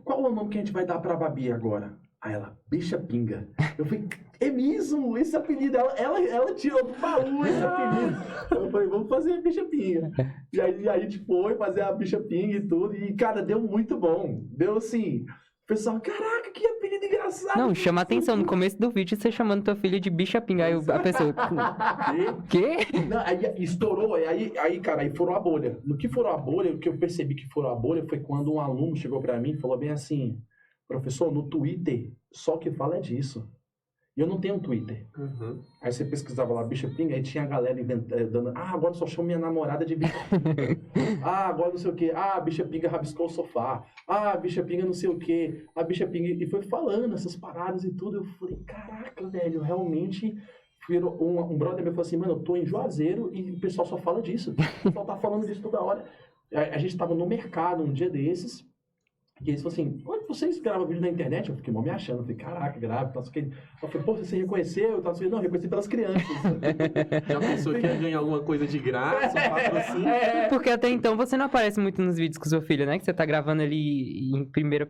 Qual é o nome que a gente vai dar pra Babi agora? Aí ela, Bicha Pinga. Eu falei, é mesmo? Esse apelido, ela tirou do baú esse apelido. Eu falei, vamos fazer a Bicha Pinga. E aí a gente foi fazer a Bicha Pinga e tudo. E, cara, deu muito bom. Deu assim, o pessoal, caraca, que apelido engraçado. Não, chama atenção, no começo do vídeo você chamando tua filha de Bicha Pinga. Aí a pessoa, quê? Não, aí estourou, aí, cara, aí furou a bolha. No que furou a bolha, o que eu percebi que furou a bolha foi quando um aluno chegou pra mim e falou bem assim... Professor, no Twitter, só o que fala é disso. E eu não tenho um Twitter. Uhum. Aí você pesquisava lá, Bicha Pinga, aí tinha a galera dando... agora só chamo minha namorada de Bicha Pinga. Agora não sei o quê. Bicha Pinga rabiscou o sofá. Bicha Pinga não sei o quê. Bicha Pinga... E foi falando essas paradas e tudo. Eu falei, caraca, velho, realmente... Um brother meu falou assim, mano, eu tô em Juazeiro e o pessoal só fala disso. O pessoal tá falando disso toda hora. A gente tava no mercado um dia desses... E eles falaram assim, onde vocês gravam vídeo na internet? Eu fiquei mal me achando, eu falei, caraca, grava, tal, eu falei, pô, você reconheceu? Tal, não, reconheci pelas crianças. Já pensou que ia ganhar alguma coisa de graça, um patrocínio? Porque até então você não aparece muito nos vídeos com sua filha, né? Que você tá gravando ali em primeira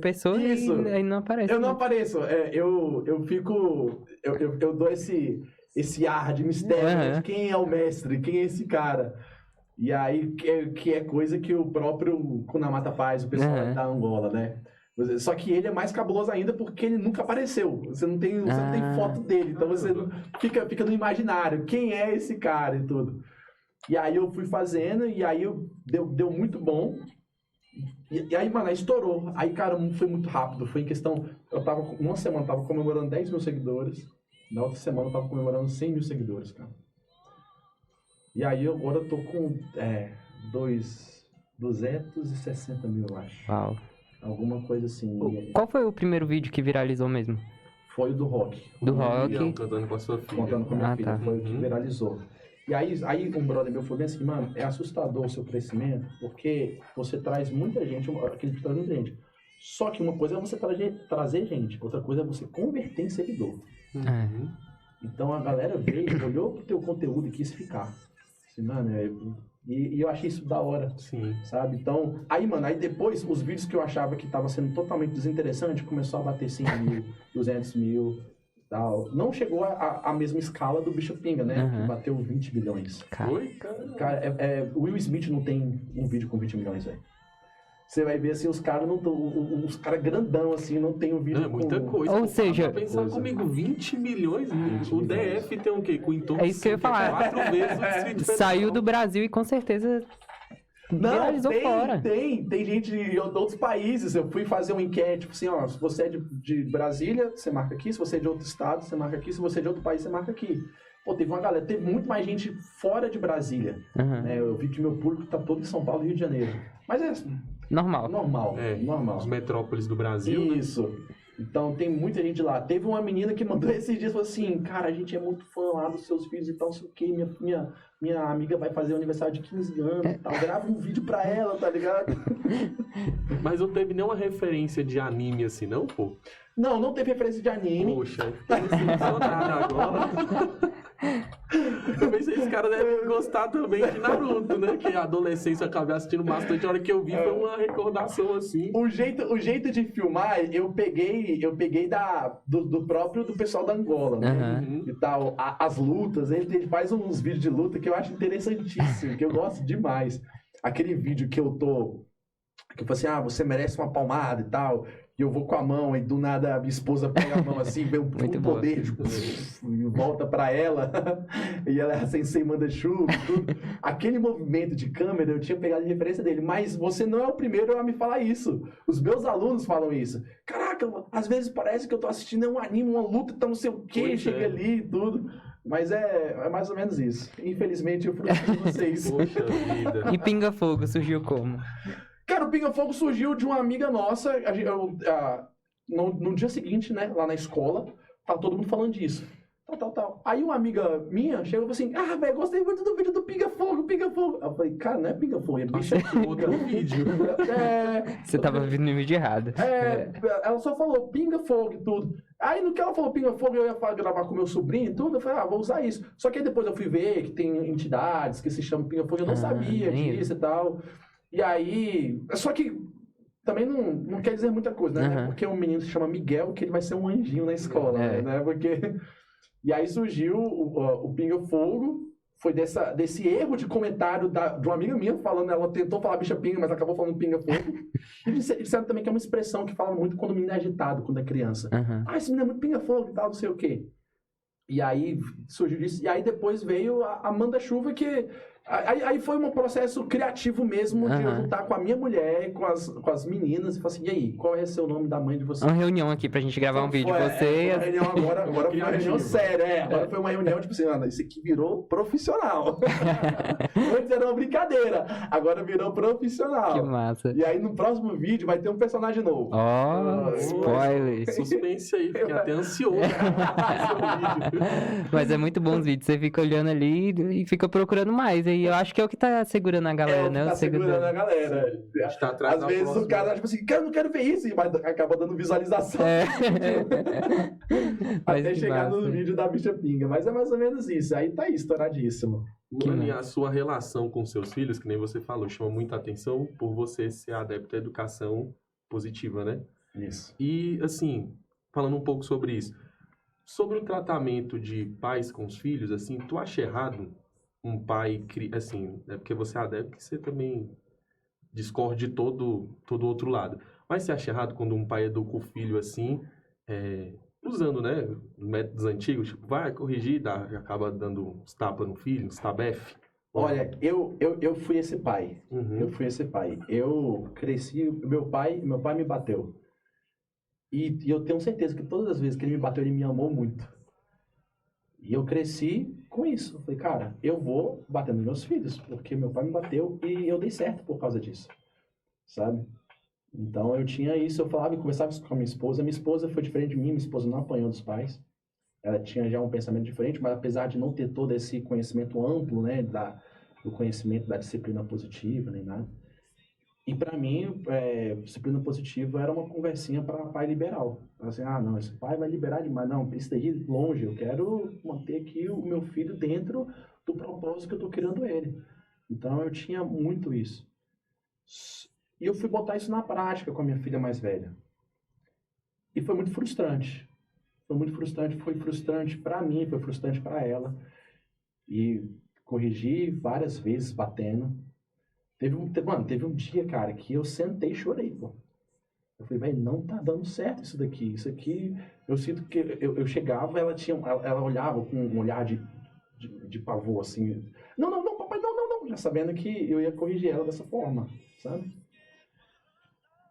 pessoa. Isso. E aí não aparece. Eu não apareço, eu fico, eu dou esse ar de mistério, né, de quem é o mestre, quem é esse cara. E aí, que é coisa que o próprio Cunamata faz, o pessoal da Angola, né? Só que ele é mais cabuloso ainda porque ele nunca apareceu. Você não tem foto dele, então você fica no imaginário. Quem é esse cara e tudo. E aí eu fui fazendo, e aí deu muito bom. E aí, mano, aí estourou. Aí, cara, foi muito rápido. Foi em questão... Uma semana eu tava comemorando 10 mil seguidores. Na outra semana eu tava comemorando 100 mil seguidores, cara. E aí agora eu tô com 260 mil, eu acho. Uau. Alguma coisa assim. Qual foi o primeiro vídeo que viralizou mesmo? Foi o do rock. Do rock. Cantando com a sua filha. Contando com a minha filha. Tá. Foi o que viralizou. E aí um brother meu falou bem assim, mano, é assustador o seu crescimento, porque você traz muita gente, aquele traz muita gente. Só que uma coisa é você trazer gente, outra coisa é você converter em seguidor. Uhum. Então a galera veio, olhou pro teu conteúdo e quis ficar. Mano, e eu achei isso da hora, sim, sabe? Então, aí depois, os vídeos que eu achava que tava sendo totalmente desinteressante, começou a bater 100 mil, 200 mil, tal. Não chegou a mesma escala do Bicha Pinga, né? Que bateu 20 milhões. Oi, cara, o Will Smith não tem um vídeo com 20 milhões, velho. Você vai ver assim, os caras grandão, assim, não tem um vídeo. É muita coisa. Ou seja, pensar comigo, 20 milhões, o DF tem o quê? Com em torno é isso que eu ia falar. 4 vezes o Distrito Federal. Saiu do Brasil e com certeza viralizou fora. Tem gente de outros países. Eu fui fazer uma enquete, tipo assim, ó, se você é de Brasília, você marca aqui, se você é de outro estado, você marca aqui, se você é de outro país, você marca aqui. Pô, teve muito mais gente fora de Brasília. Eu vi que meu público tá todo em São Paulo e Rio de Janeiro. Mas é normal. Normal. Os metrópoles do Brasil, isso. Né? Então tem muita gente lá. Teve uma menina que mandou esses dias, falou assim, cara, a gente é muito fã lá dos seus vídeos e tal, não sei o que, minha amiga vai fazer aniversário de 15 anos e tal, grava um vídeo pra ela, tá ligado? Mas não teve nenhuma referência de anime assim, não, pô? Não teve referência de anime. Poxa, fiquei decepcionado agora. Eu pensei que esse cara deve gostar também de Naruto, né? Que a adolescência eu acabei assistindo bastante. A hora que eu vi foi uma recordação assim. O jeito de filmar, eu peguei do pessoal da Angola, né? E tal. As lutas, ele faz uns vídeos de luta que eu acho interessantíssimo, que eu gosto demais. Aquele vídeo que eu falo assim, você merece uma palmada e tal. E eu vou com a mão, e do nada a minha esposa pega a mão assim, vem um Muito boa. poder, tipo, e volta pra ela, e ela é a sensei manda-chuva e tudo. Aquele movimento de câmera eu tinha pegado de referência dele, mas você não é o primeiro a me falar isso. Os meus alunos falam isso. Caraca, às vezes parece que eu tô assistindo um anime, uma luta, tá não sei o quê, Pois chega é. ali e tudo. Mas é mais ou menos isso. Infelizmente eu frustro vocês. Poxa vida. E Pinga Fogo surgiu como? Cara, o Pinga Fogo surgiu de uma amiga nossa, no dia seguinte, né, lá na escola, tava todo mundo falando disso. Tal. Aí uma amiga minha chegou e falou assim, velho, gostei muito do vídeo do Pinga Fogo. Eu falei, cara, não é Pinga Fogo, é bicha Outro vídeo. Você tava vendo no vídeo errado. Ela só falou Pinga Fogo e tudo. Aí no que ela falou Pinga Fogo, eu ia gravar com meu sobrinho e tudo, eu falei, vou usar isso. Só que aí depois eu fui ver que tem entidades que se chamam Pinga Fogo, eu não sabia nem disso e tal. E aí, só que também não quer dizer muita coisa, né? Uhum. Porque um menino se chama Miguel, que ele vai ser um anjinho na escola, É. né? Porque... E aí surgiu o Pinga Fogo, foi desse erro de comentário de uma amiga minha falando, ela tentou falar bicha pinga, mas acabou falando Pinga Fogo. E disseram também que é uma expressão que fala muito quando o menino é agitado, quando é criança. Uhum. Esse menino é muito Pinga Fogo e tal, não sei o quê. E aí surgiu isso, e aí depois veio a Manda-Chuva, que... Aí foi um processo criativo mesmo de eu juntar com a minha mulher, com as meninas, e falar assim, e aí, qual é o nome da mãe de vocês? Uma reunião aqui pra gente gravar um vídeo. Foi uma reunião agora foi uma Criativo. reunião séria. Agora foi uma reunião, tipo assim, Ana, isso aqui virou profissional. Antes era uma brincadeira, agora virou profissional. Que massa. E aí no próximo vídeo vai ter um personagem novo. Ó, spoiler. Suspense aí, fiquei até ansioso. Esse vídeo. Mas é muito bom os vídeos. Você fica olhando ali e fica procurando mais. E eu acho que é o que tá segurando a galera, É o que né? tá O segurando a galera. A gente tá atrás Às da vezes próxima. o cara tipo assim, eu não quero ver isso, mas acaba dando visualização. É. Mas Até que chegar no massa. vídeo da bicha pinga. Mas é mais ou menos isso. Aí tá aí, estouradíssimo. Lani, a sua relação com seus filhos, que nem você falou, chama muita atenção por você ser adepto à educação positiva, né? Isso. E, assim, falando um pouco sobre isso, sobre o tratamento de pais com os filhos, assim, tu acha errado um pai, assim, é porque você é adepto que você também discorde de todo outro lado. Mas você acha errado quando um pai educa o filho assim, usando, né, métodos antigos, tipo, vai corrigir, e acaba dando uns tapas no filho, uns tabef? Olha, eu fui esse pai. Uhum. Eu fui esse pai. Eu cresci, meu pai me bateu. E eu tenho certeza que todas as vezes que ele me bateu, ele me amou muito. E eu cresci com isso. Eu falei, cara, eu vou bater nos meus filhos, porque meu pai me bateu e eu dei certo por causa disso. Sabe? Então eu tinha isso, eu falava e conversava isso com a minha esposa. Minha esposa foi diferente de mim, minha esposa não apanhou dos pais. Ela tinha já um pensamento diferente, mas apesar de não ter todo esse conhecimento amplo, né, do conhecimento da disciplina positiva, nem nada. E para mim, disciplina positiva era uma conversinha para pai liberal. Assim, não, esse pai vai liberar demais. Não, isso daí longe, eu quero manter aqui o meu filho dentro do propósito que eu estou criando ele. Então eu tinha muito isso. E eu fui botar isso na prática com a minha filha mais velha. E foi muito frustrante. Foi frustrante para mim, foi frustrante para ela. E corrigi várias vezes batendo. Teve um dia, cara, que eu sentei e chorei, pô. Eu falei, velho, não tá dando certo isso daqui. Isso aqui, eu sinto que eu chegava, ela olhava com um olhar de pavor, assim. Não, papai, não. Já sabendo que eu ia corrigir ela dessa forma, sabe?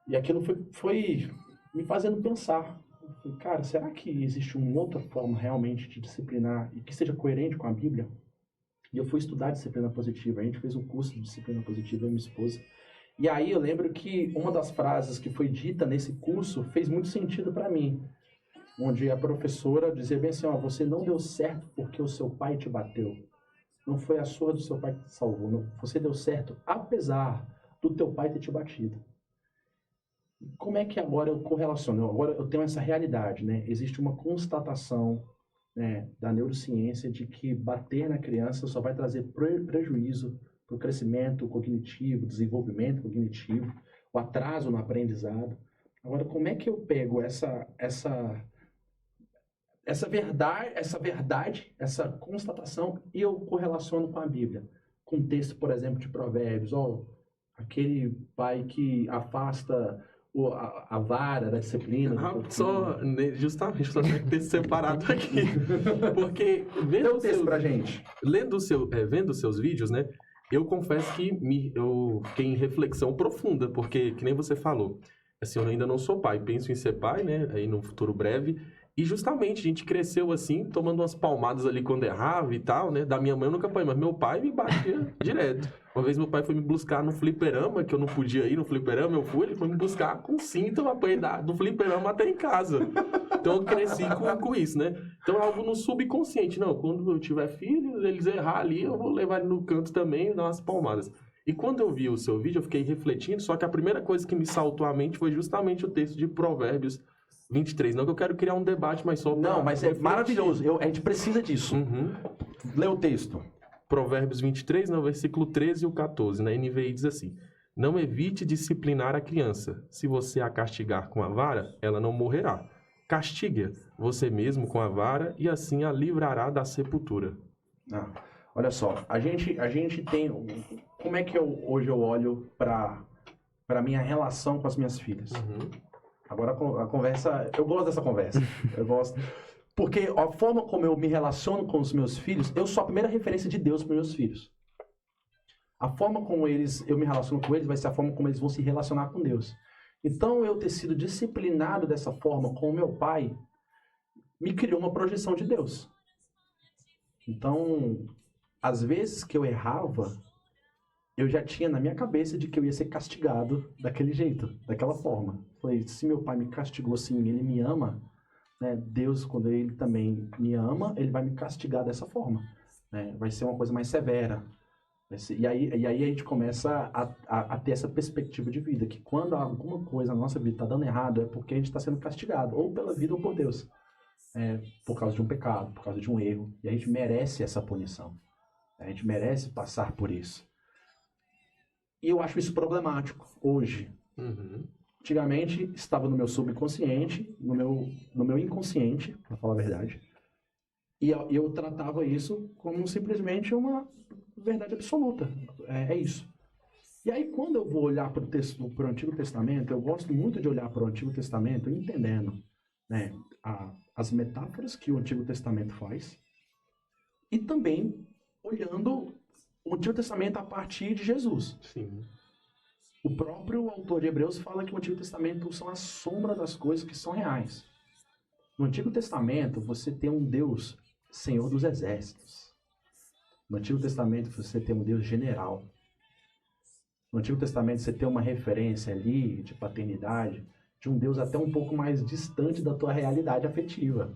E aquilo foi me fazendo pensar. Eu falei, cara, será que existe uma outra forma realmente de disciplinar e que seja coerente com a Bíblia? E eu fui estudar disciplina positiva. A gente fez um curso de disciplina positiva, eu e minha esposa. E aí eu lembro que uma das frases que foi dita nesse curso fez muito sentido para mim. Onde a professora dizia bem assim, você não deu certo porque o seu pai te bateu. Não foi a surra do seu pai que te salvou. Não. Você deu certo apesar do teu pai ter te batido. Como é que agora eu correlaciono? Agora eu tenho essa realidade, né? Existe uma constatação, né, da neurociência de que bater na criança só vai trazer prejuízo para o crescimento cognitivo, desenvolvimento cognitivo, o atraso no aprendizado. Agora, como é que eu pego essa verdade, essa constatação e eu correlaciono com a Bíblia? Com o texto, por exemplo, de Provérbios, aquele pai que afasta a vara da disciplina. Justamente, só tem que ter separado aqui. Porque Dê um texto pra gente. Vendo os seus vídeos, né? Eu confesso que eu fiquei em reflexão profunda, porque, que nem você falou, assim, eu ainda não sou pai, penso em ser pai, né? Aí no futuro breve. E justamente a gente cresceu assim, tomando umas palmadas ali quando errava e tal, né? Da minha mãe eu nunca apanhei, mas meu pai me batia direto. Uma vez meu pai foi me buscar no fliperama, que eu não podia ir no fliperama, ele foi me buscar com cinto, eu apanhei do fliperama até em casa. Então eu cresci com isso, né? Então é algo no subconsciente. Não, quando eu tiver filhos, eles errar ali, eu vou levar ele no canto também e dar umas palmadas. E quando eu vi o seu vídeo, eu fiquei refletindo, só que a primeira coisa que me saltou à mente foi justamente o texto de Provérbios 23. Não que eu quero criar um debate, mas só pra Não, mas é refletir. maravilhoso. A gente precisa disso. Uhum. Lê o texto. Provérbios 23, no versículo 13 e o 14, na NVI diz assim: Não evite disciplinar a criança. Se você a castigar com a vara, ela não morrerá. Castigue-a você mesmo com a vara e assim a livrará da sepultura. Olha só, a gente tem... Como é que hoje eu olho para minha relação com as minhas filhas? Uhum. Agora a conversa... Eu gosto dessa conversa. Eu gosto... Porque a forma como eu me relaciono com os meus filhos, eu sou a primeira referência de Deus para meus filhos. A forma como eu me relaciono com eles vai ser a forma como eles vão se relacionar com Deus. Então, eu ter sido disciplinado dessa forma com o meu pai, me criou uma projeção de Deus. Então, às vezes que eu errava, eu já tinha na minha cabeça de que eu ia ser castigado daquele jeito, daquela forma. Falei, se meu pai me castigou assim, ele me ama, né? Deus, quando ele também me ama, ele vai me castigar dessa forma, né? Vai ser uma coisa mais severa. E aí a gente começa a ter essa perspectiva de vida, que quando alguma coisa na nossa vida está dando errado, é porque a gente está sendo castigado, ou pela vida ou por Deus, por causa de um pecado, por causa de um erro. E a gente merece essa punição. A gente merece passar por isso. E eu acho isso problemático hoje. Uhum. Antigamente estava no meu subconsciente, no meu inconsciente, para falar a verdade. E eu tratava isso como simplesmente uma verdade absoluta. É isso. E aí, quando eu vou olhar para o Antigo Testamento, eu gosto muito de olhar para o Antigo Testamento entendendo, né, as metáforas que o Antigo Testamento faz e também olhando o Antigo Testamento a partir de Jesus. Sim. O próprio autor de Hebreus fala que o Antigo Testamento são a sombra das coisas que são reais. No Antigo Testamento, você tem um Deus Senhor dos Exércitos. No Antigo Testamento, você tem um Deus general. No Antigo Testamento, você tem uma referência ali de paternidade, de um Deus até um pouco mais distante da tua realidade afetiva.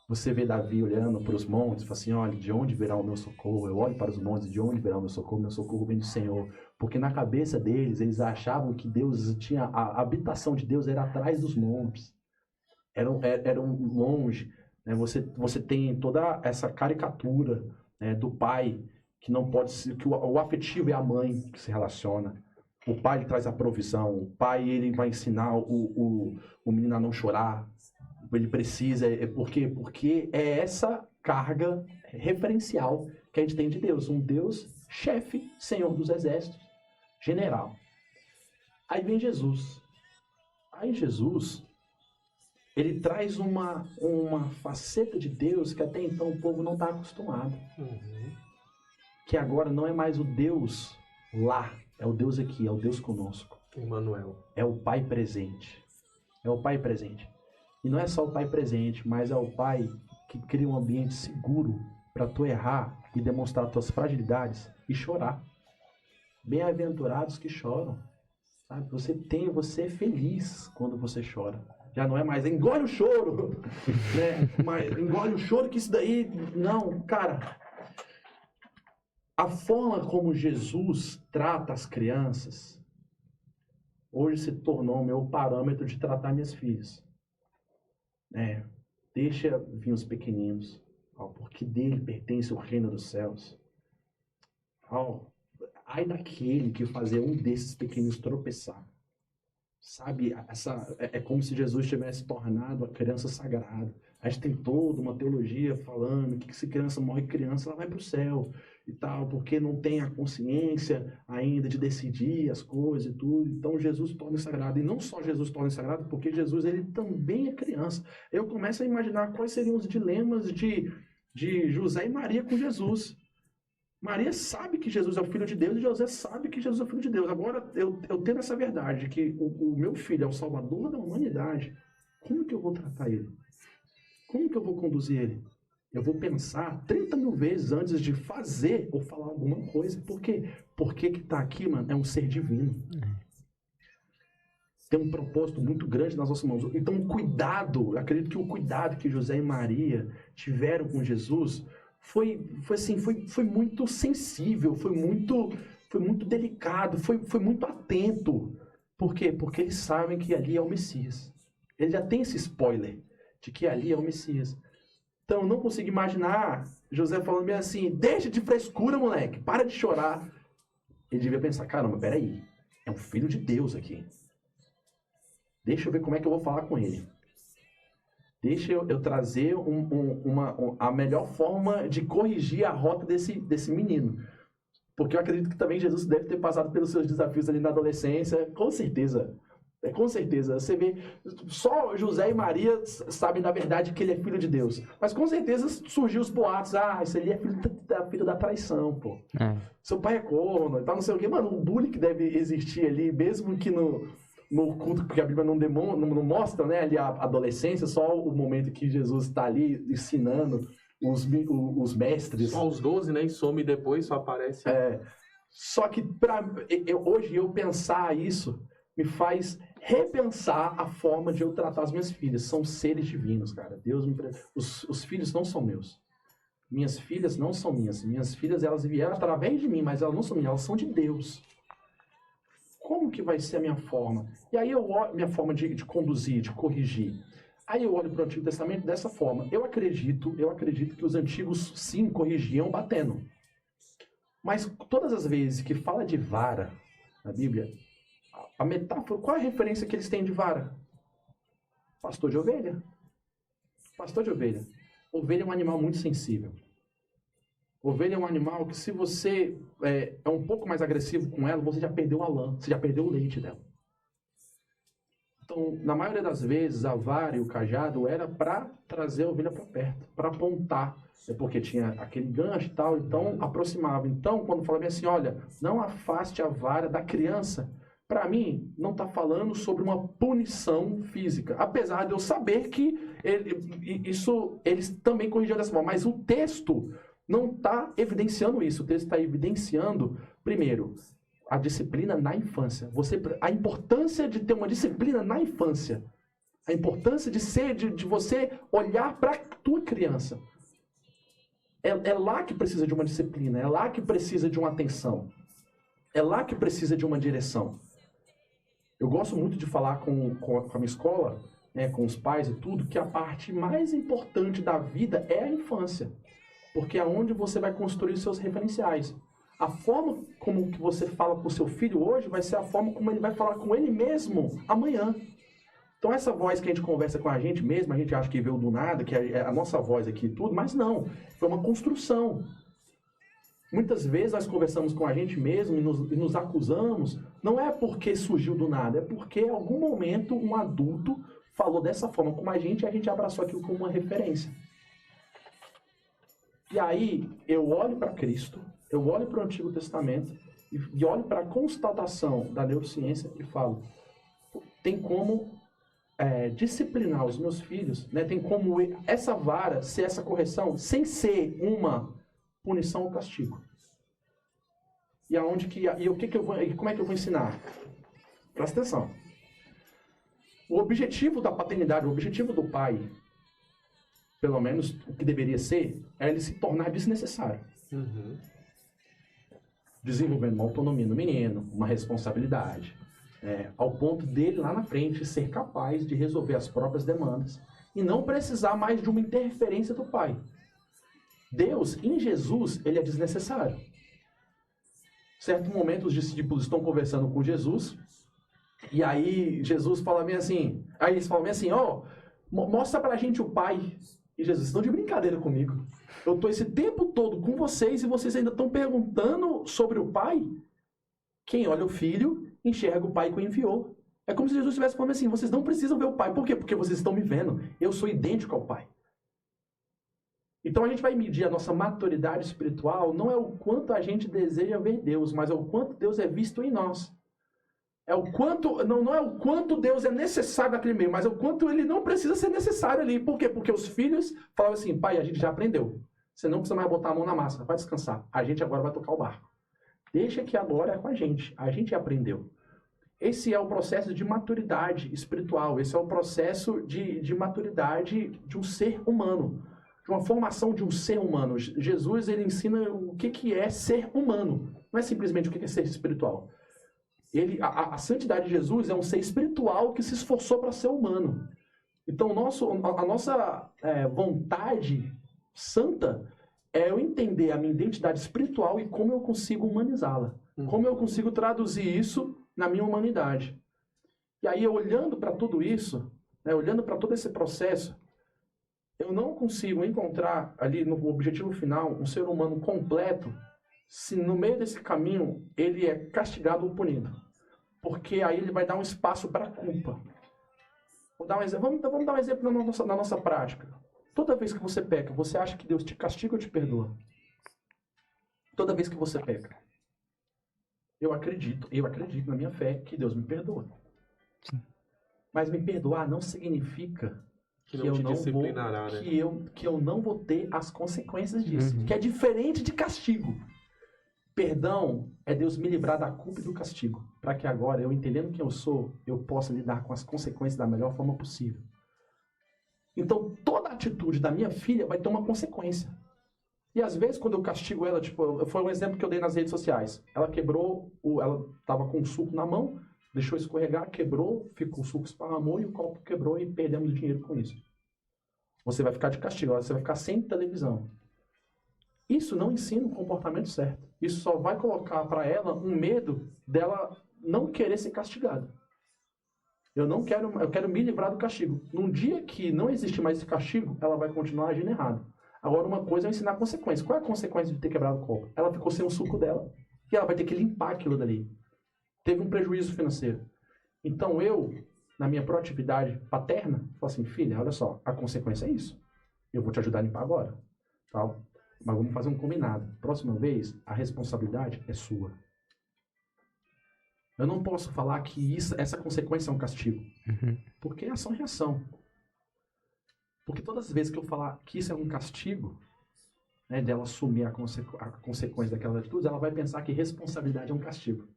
Você vê Davi olhando para os montes e fala assim, olha, de onde virá o meu socorro? Eu olho para os montes, de onde virá o meu socorro vem do Senhor. Porque na cabeça deles, eles achavam que Deus tinha, a habitação de Deus era atrás dos montes. Eram longe. Né? Você tem toda essa caricatura, né, do pai, que não pode ser, que o afetivo é a mãe que se relaciona. O pai ele traz a provisão, o pai ele vai ensinar o menino a não chorar. Ele precisa, porque é essa carga referencial que a gente tem de Deus. Um Deus chefe, Senhor dos Exércitos, general. Aí vem Jesus. Aí Jesus, ele traz uma faceta de Deus que até então o povo não está acostumado. Uhum. Que agora não é mais o Deus lá, é o Deus aqui, é o Deus conosco. Emmanuel. É o Pai presente. É o Pai presente. E não é só o Pai presente, mas é o Pai que cria um ambiente seguro para tu errar e demonstrar tuas fragilidades e chorar. Bem-aventurados que choram. Sabe? Você é feliz quando você chora. Já não é mais engole o choro, né? Mas engole o choro que isso daí... Não, cara. A forma como Jesus trata as crianças hoje se tornou o meu parâmetro de tratar minhas filhas. Deixa vir os pequeninos, porque dele pertence o reino dos céus. Ai daquele que fazer um desses pequeninos tropeçar. Sabe, é como se Jesus tivesse tornado a criança sagrada. A gente tem toda uma teologia falando que se criança morre criança, ela vai para o céu e tal, porque não tem a consciência ainda de decidir as coisas e tudo. Então Jesus torna sagrado. E não só Jesus torna sagrado, porque Jesus ele também é criança. Eu começo a imaginar quais seriam os dilemas de José e Maria com Jesus. Maria sabe que Jesus é o Filho de Deus e José sabe que Jesus é o Filho de Deus. Agora, eu tendo essa verdade, que o meu filho é o Salvador da humanidade, como que eu vou tratar ele? Como que eu vou conduzir ele? Eu vou pensar 30 mil vezes antes de fazer ou falar alguma coisa. Por quê? Porque que está aqui, mano, é um ser divino. Tem um propósito muito grande nas nossas mãos. Então, o cuidado, eu acredito que o cuidado que José e Maria tiveram com Jesus foi muito sensível, foi muito delicado, foi muito atento. Por quê? Porque eles sabem que ali é o Messias. Ele já tem esse spoiler de que ali é o Messias. Então, eu não consigo imaginar José falando bem assim, deixa de frescura, moleque, para de chorar. Ele devia pensar, caramba, peraí, é um filho de Deus aqui. Deixa eu ver como é que eu vou falar com ele. Deixa eu trazer a melhor forma de corrigir a rota desse menino. Porque eu acredito que também Jesus deve ter passado pelos seus desafios ali na adolescência, com certeza. Com certeza. Você vê, só José e Maria sabem da verdade que ele é filho de Deus. Mas com certeza surgiu os boatos, isso ali é filho da traição, pô. Seu pai é corno, não sei o quê. Mano, o bullying que deve existir ali, mesmo que no culto, porque a Bíblia não mostra, né, ali a adolescência, só o momento que Jesus está ali ensinando os mestres. Só os 12, né, e some depois, só aparece. Só que hoje eu pensar isso me faz repensar a forma de eu tratar as minhas filhas. São seres divinos, cara. Os filhos não são meus. Minhas filhas não são minhas. Minhas filhas, elas vieram através de mim, mas elas não são minhas, elas são de Deus. Como que vai ser a minha forma? E aí eu olho minha forma de conduzir, de corrigir. Aí eu olho para o Antigo Testamento dessa forma. Eu acredito que os antigos sim corrigiam batendo. Mas todas as vezes que fala de vara na Bíblia, a metáfora, qual é a referência que eles têm de vara? Pastor de ovelha. Pastor de ovelha. Ovelha é um animal muito sensível. Ovelha é um animal que, se você é um pouco mais agressivo com ela, você já perdeu a lã, você já perdeu o leite dela. Então, na maioria das vezes, a vara e o cajado era para trazer a ovelha para perto, para apontar. É porque tinha aquele gancho e tal, então aproximava. Então, quando falava assim, olha, não afaste a vara da criança, para mim, não está falando sobre uma punição física. Apesar de eu saber que eles também corrigiam dessa forma. Mas o texto não está evidenciando isso. O texto está evidenciando, primeiro, a disciplina na infância. A importância de ter uma disciplina na infância. A importância de você olhar para a tua criança. É lá que precisa de uma disciplina. É lá que precisa de uma atenção. É lá que precisa de uma direção. Eu gosto muito de falar com a minha escola, né, com os pais e tudo, que a parte mais importante da vida é a infância. Porque é onde você vai construir os seus referenciais. A forma como que você fala com o seu filho hoje vai ser a forma como ele vai falar com ele mesmo amanhã. Então essa voz que a gente conversa com a gente mesmo, a gente acha que veio do nada, que é a nossa voz aqui e tudo, mas não. Foi uma construção. Muitas vezes nós conversamos com a gente mesmo e nos acusamos, não é porque surgiu do nada, é porque em algum momento um adulto falou dessa forma com a gente abraçou aquilo como uma referência. E aí eu olho para Cristo, eu olho para o Antigo Testamento e olho para a constatação da neurociência e falo, tem como disciplinar os meus filhos, né? Tem como essa vara ser essa correção sem ser uma punição ou castigo. E como é que eu vou ensinar? Presta atenção. O objetivo da paternidade, o objetivo do pai, pelo menos o que deveria ser, é ele se tornar desnecessário. Uhum. Desenvolvendo uma autonomia no menino, uma responsabilidade, ao ponto dele lá na frente ser capaz de resolver as próprias demandas e não precisar mais de uma interferência do pai. Deus, em Jesus, ele é desnecessário. Certo momento, os discípulos estão conversando com Jesus, e aí Jesus fala bem assim, aí eles falam bem assim, Mostra pra gente o Pai. E Jesus, vocês estão de brincadeira comigo. Eu tô esse tempo todo com vocês e vocês ainda estão perguntando sobre o Pai? Quem olha o Filho, enxerga o Pai que o enviou. É como se Jesus estivesse falando assim, vocês não precisam ver o Pai. Por quê? Porque vocês estão me vendo. Eu sou idêntico ao Pai. Então a gente vai medir a nossa maturidade espiritual, não é o quanto a gente deseja ver Deus, mas é o quanto Deus é visto em nós. É o quanto, não é o quanto Deus é necessário naquele meio, mas é o quanto ele não precisa ser necessário ali. Por quê? Porque os filhos falam assim, pai, a gente já aprendeu. Você não precisa mais botar a mão na massa, vai descansar. A gente agora vai tocar o barco. Deixa que agora é com a gente aprendeu. Esse é o processo de maturidade espiritual, esse é o processo de maturidade de um ser humano. De uma formação de um ser humano. Jesus, ele ensina o que é ser humano. Não é simplesmente o que é ser espiritual. A santidade de Jesus é um ser espiritual que se esforçou para ser humano. Então, a nossa vontade santa é eu entender a minha identidade espiritual e como eu consigo humanizá-la. Como eu consigo traduzir isso na minha humanidade. E aí, olhando para tudo isso, olhando para todo esse processo, eu não consigo encontrar ali no objetivo final um ser humano completo se no meio desse caminho ele é castigado ou punido. Porque aí ele vai dar um espaço para a culpa. Vamos dar um exemplo na nossa prática. Toda vez que você peca, você acha que Deus te castiga ou te perdoa? Toda vez que você peca. Eu acredito na minha fé que Deus me perdoa. Sim. Mas me perdoar não significa que eu não vou ter as consequências disso. Que é diferente de castigo. Perdão é Deus me livrar da culpa e do castigo. Para que agora, eu entendendo quem eu sou, eu possa lidar com as consequências da melhor forma possível. Então, toda atitude da minha filha vai ter uma consequência. E às vezes, quando eu castigo ela, foi um exemplo que eu dei nas redes sociais. Ela quebrou, ela estava com um suco na mão, deixou escorregar, quebrou, ficou o suco esparramou e o copo quebrou e perdemos dinheiro com isso. Você vai ficar de castigo, você vai ficar sem televisão. Isso não ensina o comportamento certo. Isso só vai colocar para ela um medo dela não querer ser castigada. Eu quero me livrar do castigo. Num dia que não existe mais esse castigo, ela vai continuar agindo errado. Agora, uma coisa é eu ensinar a consequência. Qual é a consequência de ter quebrado o copo? Ela ficou sem o suco dela e ela vai ter que limpar aquilo dali. Teve um prejuízo financeiro. Então eu, na minha proatividade paterna, falo assim, filha, olha só, a consequência é isso. Eu vou te ajudar a limpar agora. Tá? Mas vamos fazer um combinado. Próxima vez, a responsabilidade é sua. Eu não posso falar que essa consequência é um castigo. Porque é ação e reação. Porque todas as vezes que eu falar que isso é um castigo, dela assumir a consequência daquelas atitudes, ela vai pensar que responsabilidade é um castigo.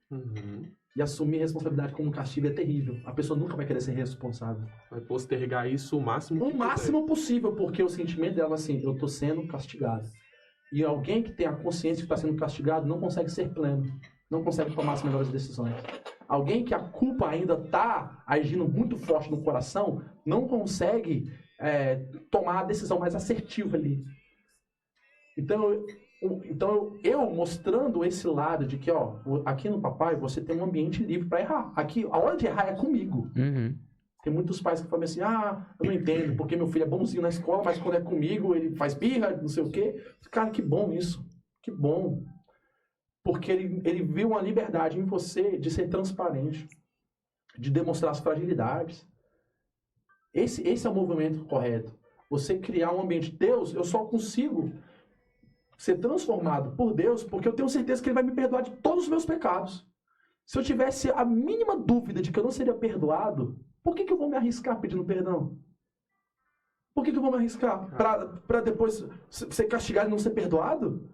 E assumir responsabilidade como um castigo é terrível. A pessoa nunca vai querer ser responsável. Vai postergar isso o máximo O máximo possível, porque o sentimento dela é assim, eu estou sendo castigado. E alguém que tem a consciência de que está sendo castigado não consegue ser pleno. Não consegue tomar as melhores decisões. Alguém que a culpa ainda está agindo muito forte no coração, não consegue tomar a decisão mais assertiva ali. Então eu mostrando esse lado de que, aqui no papai você tem um ambiente livre para errar. Aqui, a hora de errar é comigo. Tem muitos pais que falam assim, eu não entendo, porque meu filho é bonzinho na escola, mas quando é comigo ele faz birra, não sei o quê. Cara, que bom isso. Que bom. Porque ele viu uma liberdade em você de ser transparente, de demonstrar as fragilidades. Esse é o movimento correto. Você criar um ambiente. Deus, eu só consigo ser transformado por Deus porque eu tenho certeza que Ele vai me perdoar de todos os meus pecados. Se eu tivesse a mínima dúvida de que eu não seria perdoado, por que eu vou me arriscar pedindo perdão? Por que eu vou me arriscar? Para depois ser castigado e não ser perdoado?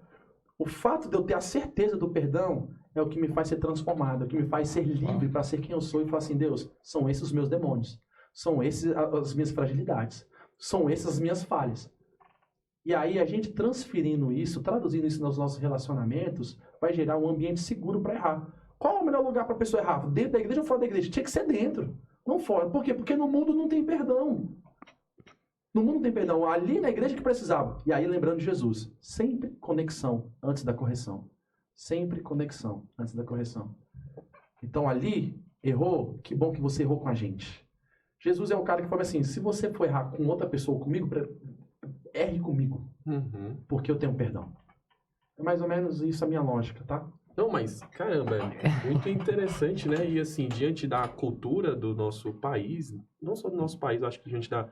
O fato de eu ter a certeza do perdão é o que me faz ser transformado, é o que me faz ser livre para ser quem eu sou e falar assim, Deus, são esses os meus demônios, são esses as minhas fragilidades, são essas as minhas falhas. E aí a gente transferindo isso, traduzindo isso nos nossos relacionamentos, vai gerar um ambiente seguro para errar. Qual é o melhor lugar para a pessoa errar? Dentro da igreja ou fora da igreja? Tinha que ser dentro, não fora. Por quê? Porque no mundo não tem perdão. No mundo não tem perdão. Ali na igreja que precisava. E aí lembrando de Jesus. Sempre conexão antes da correção. Sempre conexão antes da correção. Então ali, errou. Que bom que você errou com a gente. Jesus é o cara que fala assim, se você for errar com outra pessoa ou comigo, erre comigo, porque eu tenho perdão. É mais ou menos isso a minha lógica, tá? Não, mas, caramba, é muito interessante, né? E, assim, diante da cultura do nosso país, não só do nosso país, acho que diante da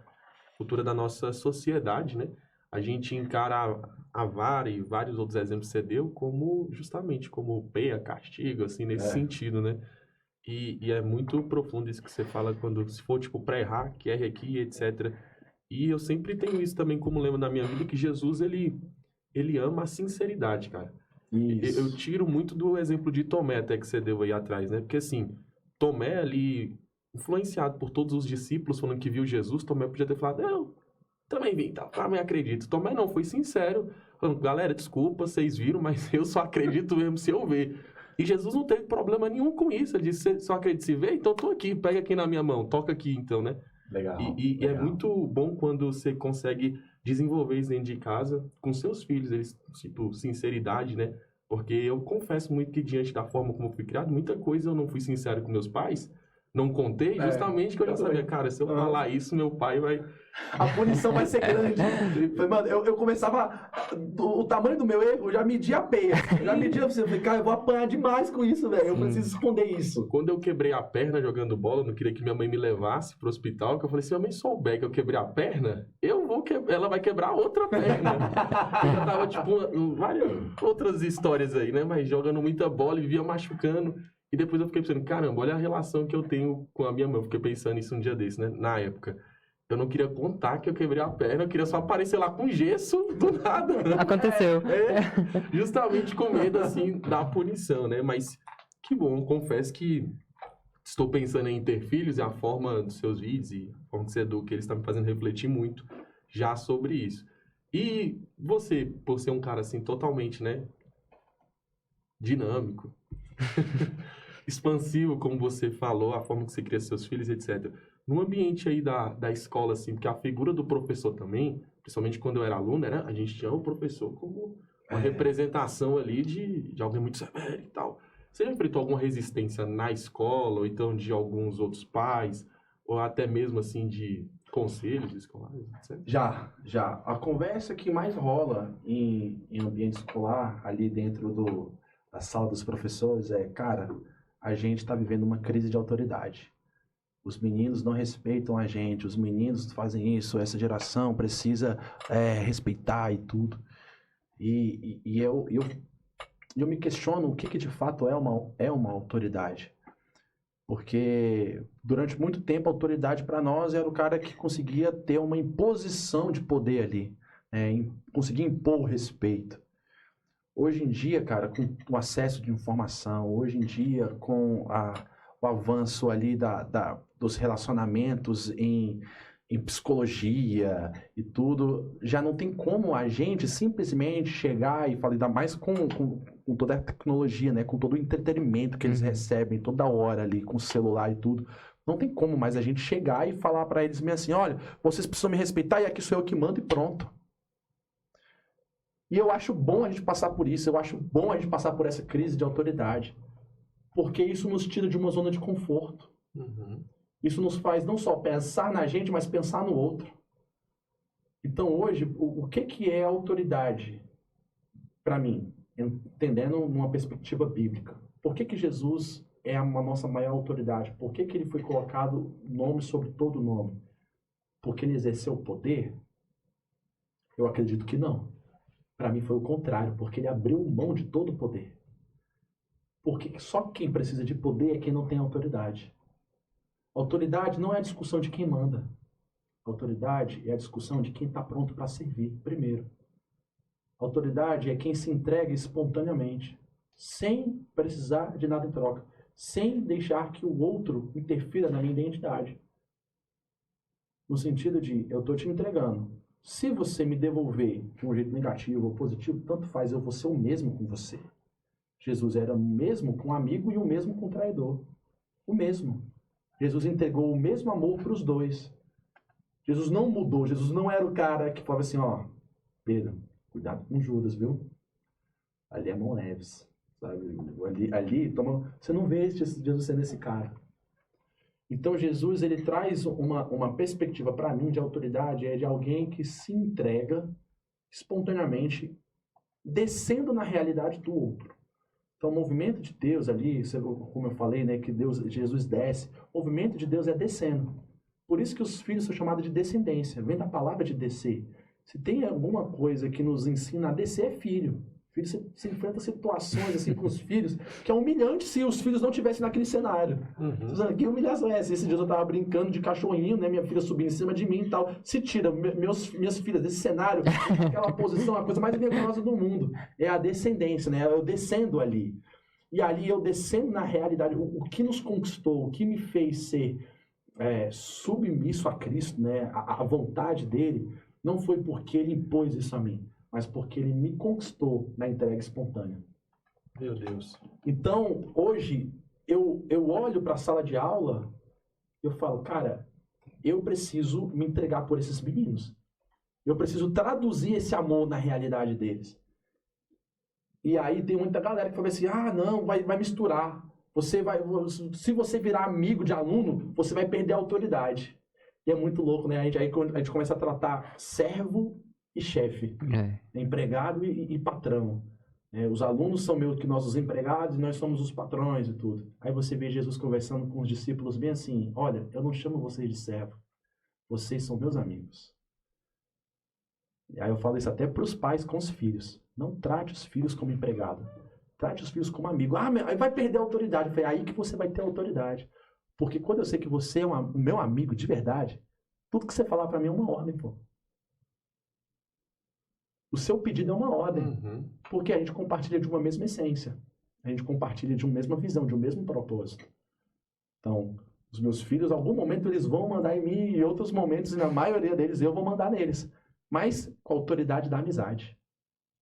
cultura da nossa sociedade, né? A gente encara a vara e vários outros exemplos que você deu como, justamente, como peia, castigo, assim, nesse sentido, né? E é muito profundo isso que você fala quando, se for, tipo, pra errar, que erre aqui, etc. E eu sempre tenho isso também como lema na minha vida, que Jesus, ele ama a sinceridade, cara. Isso. Eu tiro muito do exemplo de Tomé, até que você deu aí atrás, né? Porque, assim, Tomé ali, influenciado por todos os discípulos falando que viu Jesus, Tomé podia ter falado, eu também vim, tá? Também acredito. Tomé não, foi sincero, falando, galera, desculpa, vocês viram, mas eu só acredito mesmo se eu ver. E Jesus não teve problema nenhum com isso, ele disse, você só acredita se ver? Então tô aqui, pega aqui na minha mão, toca aqui então, né? Legal. E é muito bom quando você consegue desenvolver isso dentro de casa com seus filhos, eles, tipo, sinceridade, né? Porque eu confesso muito que diante da forma como eu fui criado, muita coisa eu não fui sincero com meus pais, não contei, justamente que eu já sabia, cara, se eu falar isso, meu pai vai... A punição vai ser grande. Mano, eu começava. O tamanho do meu erro, eu já media a peia. Eu já media, eu falei, cara, eu vou apanhar demais com isso, velho. Eu preciso esconder isso. Quando eu quebrei a perna jogando bola, eu não queria que minha mãe me levasse pro hospital, que eu falei, se minha mãe souber que eu quebrei a perna, ela vai quebrar outra perna. Eu já tava, tipo, várias outras histórias aí, né? Mas jogando muita bola e via machucando. E depois eu fiquei pensando, caramba, olha a relação que eu tenho com a minha mãe. Eu fiquei pensando nisso um dia desse, né? Na época. Eu não queria contar que eu quebrei a perna, eu queria só aparecer lá com gesso do nada. Aconteceu. Justamente com medo, assim, da punição, né? Mas que bom, confesso que estou pensando em ter filhos e a forma dos seus vídeos e a forma que você educa, eles estão me fazendo refletir muito já sobre isso. E você, por ser um cara, assim, totalmente, né? Dinâmico, expansivo, como você falou, a forma que você cria seus filhos, etc. No ambiente aí da escola, assim, porque a figura do professor também, principalmente quando eu era aluno, a gente tinha o professor como uma representação ali de alguém muito severo e tal. Você já enfrentou alguma resistência na escola, ou então de alguns outros pais, ou até mesmo, assim, de conselhos escolares, etc? Já. A conversa que mais rola em ambiente escolar, ali dentro da sala dos professores, cara, a gente está vivendo uma crise de autoridade. Os meninos não respeitam a gente, os meninos fazem isso, essa geração precisa respeitar e tudo. E eu me questiono o que de fato é uma autoridade. Porque durante muito tempo a autoridade para nós era o cara que conseguia ter uma imposição de poder ali, conseguia impor o respeito. Hoje em dia, cara, com o acesso de informação, hoje em dia com o avanço ali dos relacionamentos em psicologia e tudo, já não tem como a gente simplesmente chegar e falar, ainda mais com toda a tecnologia, né, com todo o entretenimento que eles recebem toda hora ali, com o celular e tudo. Não tem como mais a gente chegar e falar para eles mesmo assim, olha, vocês precisam me respeitar e aqui sou eu que mando e pronto. E eu acho bom a gente passar por isso, eu acho bom a gente passar por essa crise de autoridade, porque isso nos tira de uma zona de conforto. Isso nos faz não só pensar na gente, mas pensar no outro. Então hoje, o que é autoridade para mim? Entendendo numa perspectiva bíblica. Por que Jesus é a nossa maior autoridade? Por que ele foi colocado nome sobre todo nome? Porque ele exerceu poder? Eu acredito que não. Para mim foi o contrário, porque ele abriu mão de todo o poder. Porque só quem precisa de poder é quem não tem autoridade. Autoridade não é a discussão de quem manda. Autoridade é a discussão de quem está pronto para servir primeiro. Autoridade é quem se entrega espontaneamente, sem precisar de nada em troca, sem deixar que o outro interfira na minha identidade. No sentido de, eu estou te entregando. Se você me devolver de um jeito negativo ou positivo, tanto faz, eu vou ser o mesmo com você. Jesus era o mesmo com o amigo e o mesmo com o traidor. O mesmo. Jesus entregou o mesmo amor para os dois. Jesus não mudou. Jesus não era o cara que falava assim, ó, Pedro, cuidado com Judas, viu? Ali é mão leves, sabe? Ali toma... Você não vê Jesus sendo esse cara. Então, Jesus, ele traz uma perspectiva para mim de autoridade, é de alguém que se entrega espontaneamente, descendo na realidade do outro. Então, o movimento de Deus ali, como eu falei, né, que Jesus desce, o movimento de Deus é descendo. Por isso que os filhos são chamados de descendência, vem da palavra de descer. Se tem alguma coisa que nos ensina a descer, é filho. Filho se enfrenta situações assim com os filhos, que é humilhante se os filhos não estivessem naquele cenário. Que humilhação é essa? Esses dias eu tava brincando de cachorrinho, né? Minha filha subindo em cima de mim e tal. Se tira minhas filhas desse cenário, aquela posição, a coisa mais vergonhosa do mundo. É a descendência, né? Eu descendo ali. E ali eu descendo na realidade. O que nos conquistou, o que me fez ser submisso a Cristo, né? A vontade dele, não foi porque ele impôs isso a mim, mas porque ele me conquistou na entrega espontânea. Meu Deus. Então, hoje, eu olho para a sala de aula e eu falo, cara, eu preciso me entregar por esses meninos. Eu preciso traduzir esse amor na realidade deles. E aí tem muita galera que fala assim, não, vai misturar. Se você virar amigo de aluno, você vai perder a autoridade. E é muito louco, né? Aí quando a gente começa a tratar servo e chefe, empregado e patrão. Os alunos são meio que nossos empregados e nós somos os patrões e tudo. Aí você vê Jesus conversando com os discípulos bem assim, olha, eu não chamo vocês de servo, vocês são meus amigos. E aí eu falo isso até para os pais com os filhos. Não trate os filhos como empregado, trate os filhos como amigo. Aí vai perder a autoridade. Foi aí que você vai ter autoridade. Porque quando eu sei que você é o meu amigo de verdade, tudo que você falar para mim é uma ordem, pô. O seu pedido é uma ordem, porque a gente compartilha de uma mesma essência. A gente compartilha de uma mesma visão, de um mesmo propósito. Então, os meus filhos, em algum momento, eles vão mandar em mim, e em outros momentos, e na maioria deles, eu vou mandar neles. Mas com a autoridade da amizade.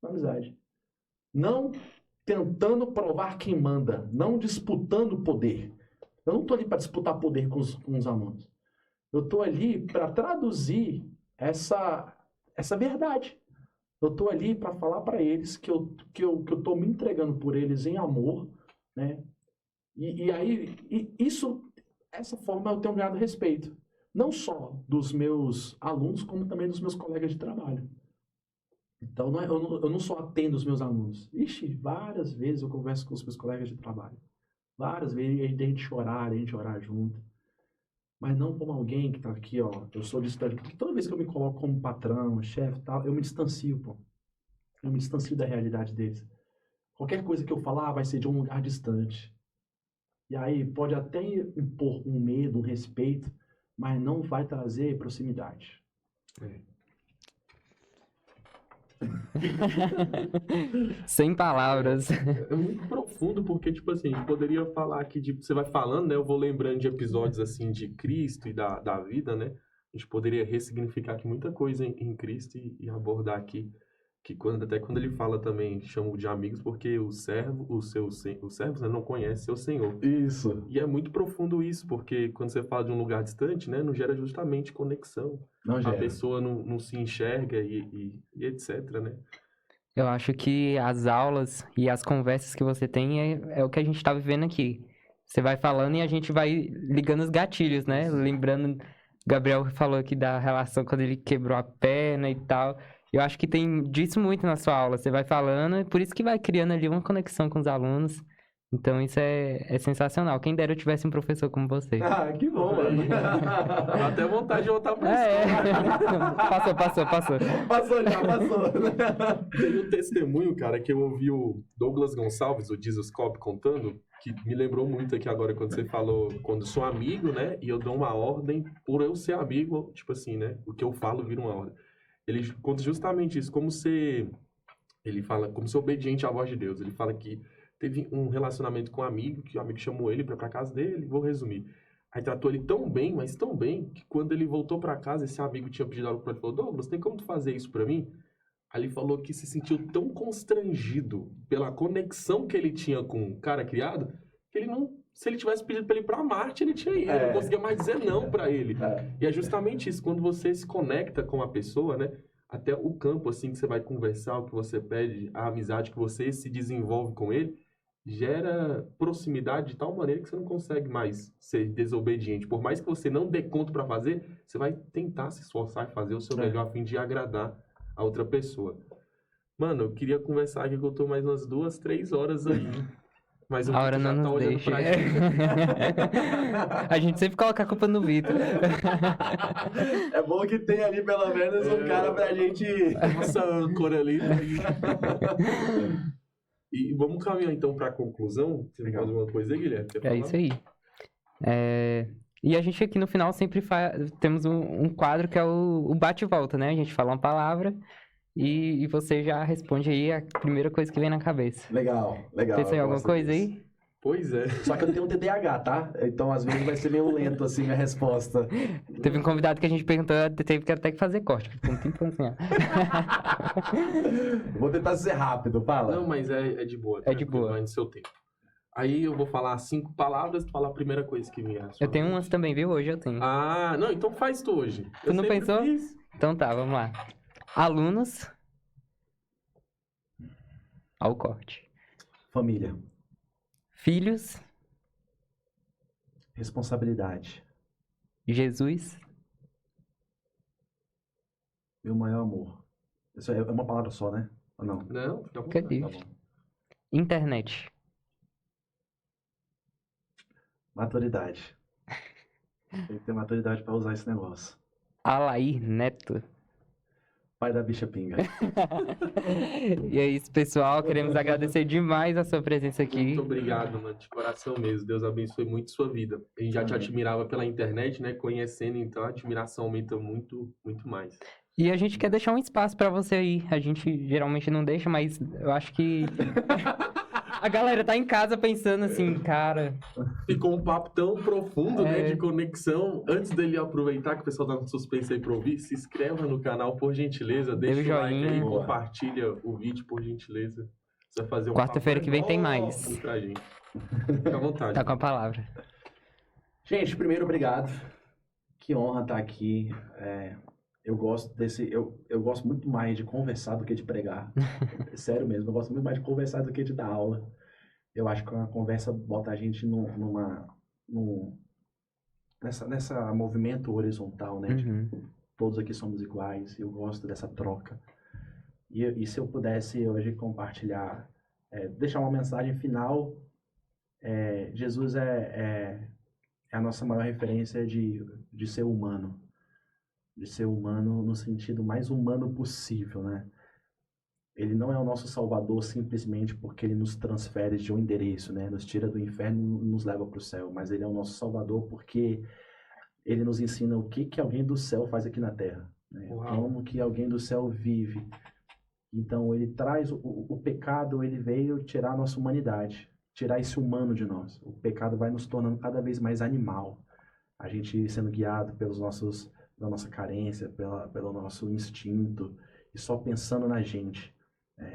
Da amizade. Não tentando provar quem manda, não disputando poder. Eu não estou ali para disputar poder com os alunos. Eu estou ali para traduzir essa verdade. Eu estou ali para falar para eles que eu estou me entregando por eles em amor, né? Essa forma eu tenho ganhado respeito. Não só dos meus alunos, como também dos meus colegas de trabalho. Então, eu não só atendo os meus alunos. Ixi, várias vezes eu converso com os meus colegas de trabalho. Várias vezes a gente chorar junto. Mas não como alguém que tá aqui, ó, eu sou distante. Porque toda vez que eu me coloco como patrão, chefe e tal, eu me distancio, pô. Eu me distancio da realidade deles. Qualquer coisa que eu falar vai ser de um lugar distante. E aí pode até impor um medo, um respeito, mas não vai trazer proximidade. Sem palavras. É muito profundo, porque, tipo assim, a gente poderia falar aqui de... Você vai falando, né? Eu vou lembrando de episódios, assim, de Cristo e da vida, né? A gente poderia ressignificar aqui muita coisa em Cristo e abordar aqui. Que até quando ele fala também, chamo de amigos, porque os servos né, não conhecem seu Senhor. Isso. E é muito profundo isso, porque quando você fala de um lugar distante, né? Não gera justamente conexão. Não gera. A pessoa não se enxerga e etc, né? Eu acho que as aulas e as conversas que você tem é o que a gente tá vivendo aqui. Você vai falando e a gente vai ligando os gatilhos, né? Lembrando, Gabriel falou aqui da relação quando ele quebrou a perna e tal. Eu acho que tem disso muito na sua aula. Você vai falando e por isso que vai criando ali uma conexão com os alunos. Então isso é sensacional. Quem dera eu tivesse um professor como você. Ah, que bom, mano. Dá até vontade de voltar pra escola. Passou. Passou. Tem um testemunho, cara, que eu ouvi o Douglas Gonçalves, o Jesus Cop, contando, que me lembrou muito aqui agora quando você falou, quando sou amigo, né, e eu dou uma ordem por eu ser amigo, tipo assim, né, o que eu falo vira uma ordem. Ele conta justamente isso, ele fala como ser obediente à voz de Deus. Ele fala que teve um relacionamento com um amigo, que o amigo chamou ele para ir pra casa dele, vou resumir. Aí tratou ele tão bem, mas tão bem, que quando ele voltou para casa, esse amigo tinha pedido algo pra ele, falou, Douglas, tem como tu fazer isso para mim? Aí ele falou que se sentiu tão constrangido pela conexão que ele tinha com o cara criado, que ele não, se ele tivesse pedido para ele ir pra Marte, ele tinha ido, não conseguia mais dizer não para ele. E é justamente isso, quando você se conecta com a pessoa, né, até o campo assim que você vai conversar, o que você pede, a amizade que você se desenvolve com ele, gera proximidade de tal maneira que você não consegue mais ser desobediente. Por mais que você não dê conta para fazer, você vai tentar se esforçar e fazer o seu melhor a fim de agradar a outra pessoa. Mano, eu queria conversar aqui que eu tô mais umas 2, 3 horas aí. Mas o A hora Vitor não já tá nos olhando deixa. pra gente. A gente sempre coloca a culpa no Vitor. É bom que tem ali pelo menos um cara pra gente... Nossa âncora ali. E vamos caminhar então para a conclusão. Você tem mais alguma coisa aí, Guilherme? Quer É falar? isso aí. E a gente aqui no final sempre temos um quadro que é o bate e volta, né? A gente fala uma palavra e você já responde aí a primeira coisa que vem na cabeça. Legal. Pensa em eu alguma gosto coisa disso. aí? Pois é. Só que eu tenho um TDAH, tá? Então às vezes vai ser meio lento assim minha resposta. Teve um convidado que a gente perguntou, teve que até que fazer corte. Ficou um tempão assim, ó. Vou tentar ser rápido, fala. Não, mas é de boa. É de tranquilo, boa. vai no seu tempo. Aí eu vou falar 5 palavras, tu fala a primeira coisa que vier. à sua Eu tenho mente. umas também, viu? Hoje eu tenho. Ah, não, então faz tu hoje. Tu não sempre pensou? fiz. Então tá, vamos lá. Alunos. Ao corte. Família. Filhos. Responsabilidade. Jesus. Meu maior amor. Isso é uma palavra só, né? Ou não? Não, fica à Fica vontade. Tá livre. bom. Internet. Maturidade. Tem que ter maturidade pra usar esse negócio. Alair Neto. Pai da bicha pinga. E é isso, pessoal. Queremos agradecer demais a sua presença aqui. Muito obrigado, mano, de coração mesmo. Deus abençoe muito sua vida. A gente já te Amém. admirava pela internet, né? Conhecendo, então a admiração aumenta muito, muito mais. E a gente quer deixar um espaço pra você aí. A gente geralmente não deixa, mas eu acho que a galera tá em casa pensando assim, cara. Ficou um papo tão profundo, né, É. de conexão. Antes dele aproveitar que o pessoal tá no suspense aí pra ouvir, se inscreva no canal, por gentileza. Deixa Dê o o like aí, joinha. Boa. compartilha o vídeo, por gentileza. Você vai fazer um Quarta-feira papo que vem tem enorme mais. pra gente. Fica à vontade. Tá com a palavra. Gente, primeiro, obrigado. Que honra estar aqui. Eu gosto eu gosto muito mais de conversar do que de pregar. Sério mesmo, eu gosto muito mais de conversar do que de dar aula. Eu acho que uma conversa bota a gente nessa movimento horizontal, né? Uhum. Todos aqui somos iguais. Eu gosto dessa troca. E se eu pudesse hoje compartilhar, deixar uma mensagem final, Jesus é a nossa maior referência de ser humano. De ser humano no sentido mais humano possível, né? Ele não é o nosso salvador simplesmente porque ele nos transfere de um endereço, né? Nos tira do inferno e nos leva para o céu. Mas ele é o nosso salvador porque ele nos ensina o que alguém do céu faz aqui na terra, né? Uau. Como que alguém do céu vive. Então ele traz o pecado, ele veio tirar a nossa humanidade, tirar esse humano de nós. O pecado vai nos tornando cada vez mais animal. A gente sendo guiado pela nossa carência, pelo nosso instinto e só pensando na gente.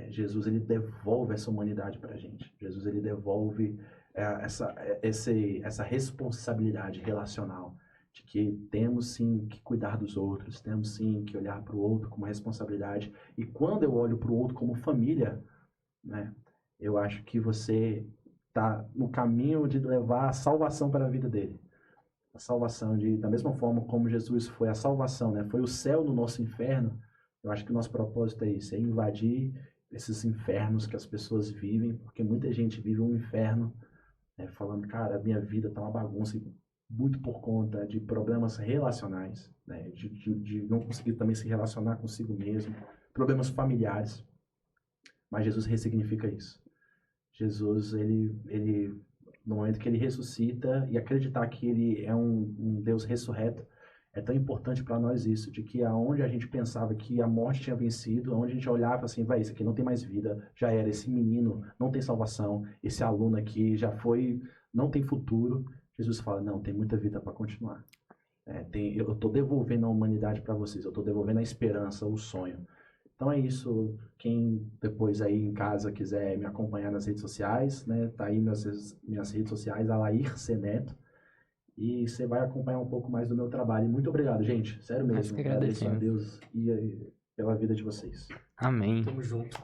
Jesus ele devolve essa humanidade para a gente. Jesus ele devolve essa responsabilidade relacional de que temos sim que cuidar dos outros, temos sim que olhar para o outro com uma responsabilidade. E quando eu olho para o outro como família, né, eu acho que você está no caminho de levar a salvação para a vida dele. A salvação, da mesma forma como Jesus foi a salvação, né, foi o céu no nosso inferno. Eu acho que o nosso propósito é isso, é invadir esses infernos que as pessoas vivem, porque muita gente vive um inferno, né, falando, cara, a minha vida tá uma bagunça, muito por conta de problemas relacionais, né, de não conseguir também se relacionar consigo mesmo, problemas familiares. Mas Jesus ressignifica isso. Jesus, ele no momento que ele ressuscita, e acreditar que ele é um Deus ressurreto, é tão importante para nós isso, de que aonde a gente pensava que a morte tinha vencido, aonde a gente olhava assim, vai, isso aqui não tem mais vida, já era, esse menino não tem salvação, esse aluno aqui já foi, não tem futuro. Jesus fala, não, tem muita vida para continuar. Eu estou devolvendo a humanidade para vocês, eu estou devolvendo a esperança, o sonho. Então é isso, quem depois aí em casa quiser me acompanhar nas redes sociais, né, tá aí minhas redes sociais, Alair C. Neto, e você vai acompanhar um pouco mais do meu trabalho. Muito obrigado, gente, sério Nós mesmo, que agradeço a agradecemos. Deus e pela vida de vocês. Amém. Tamo junto.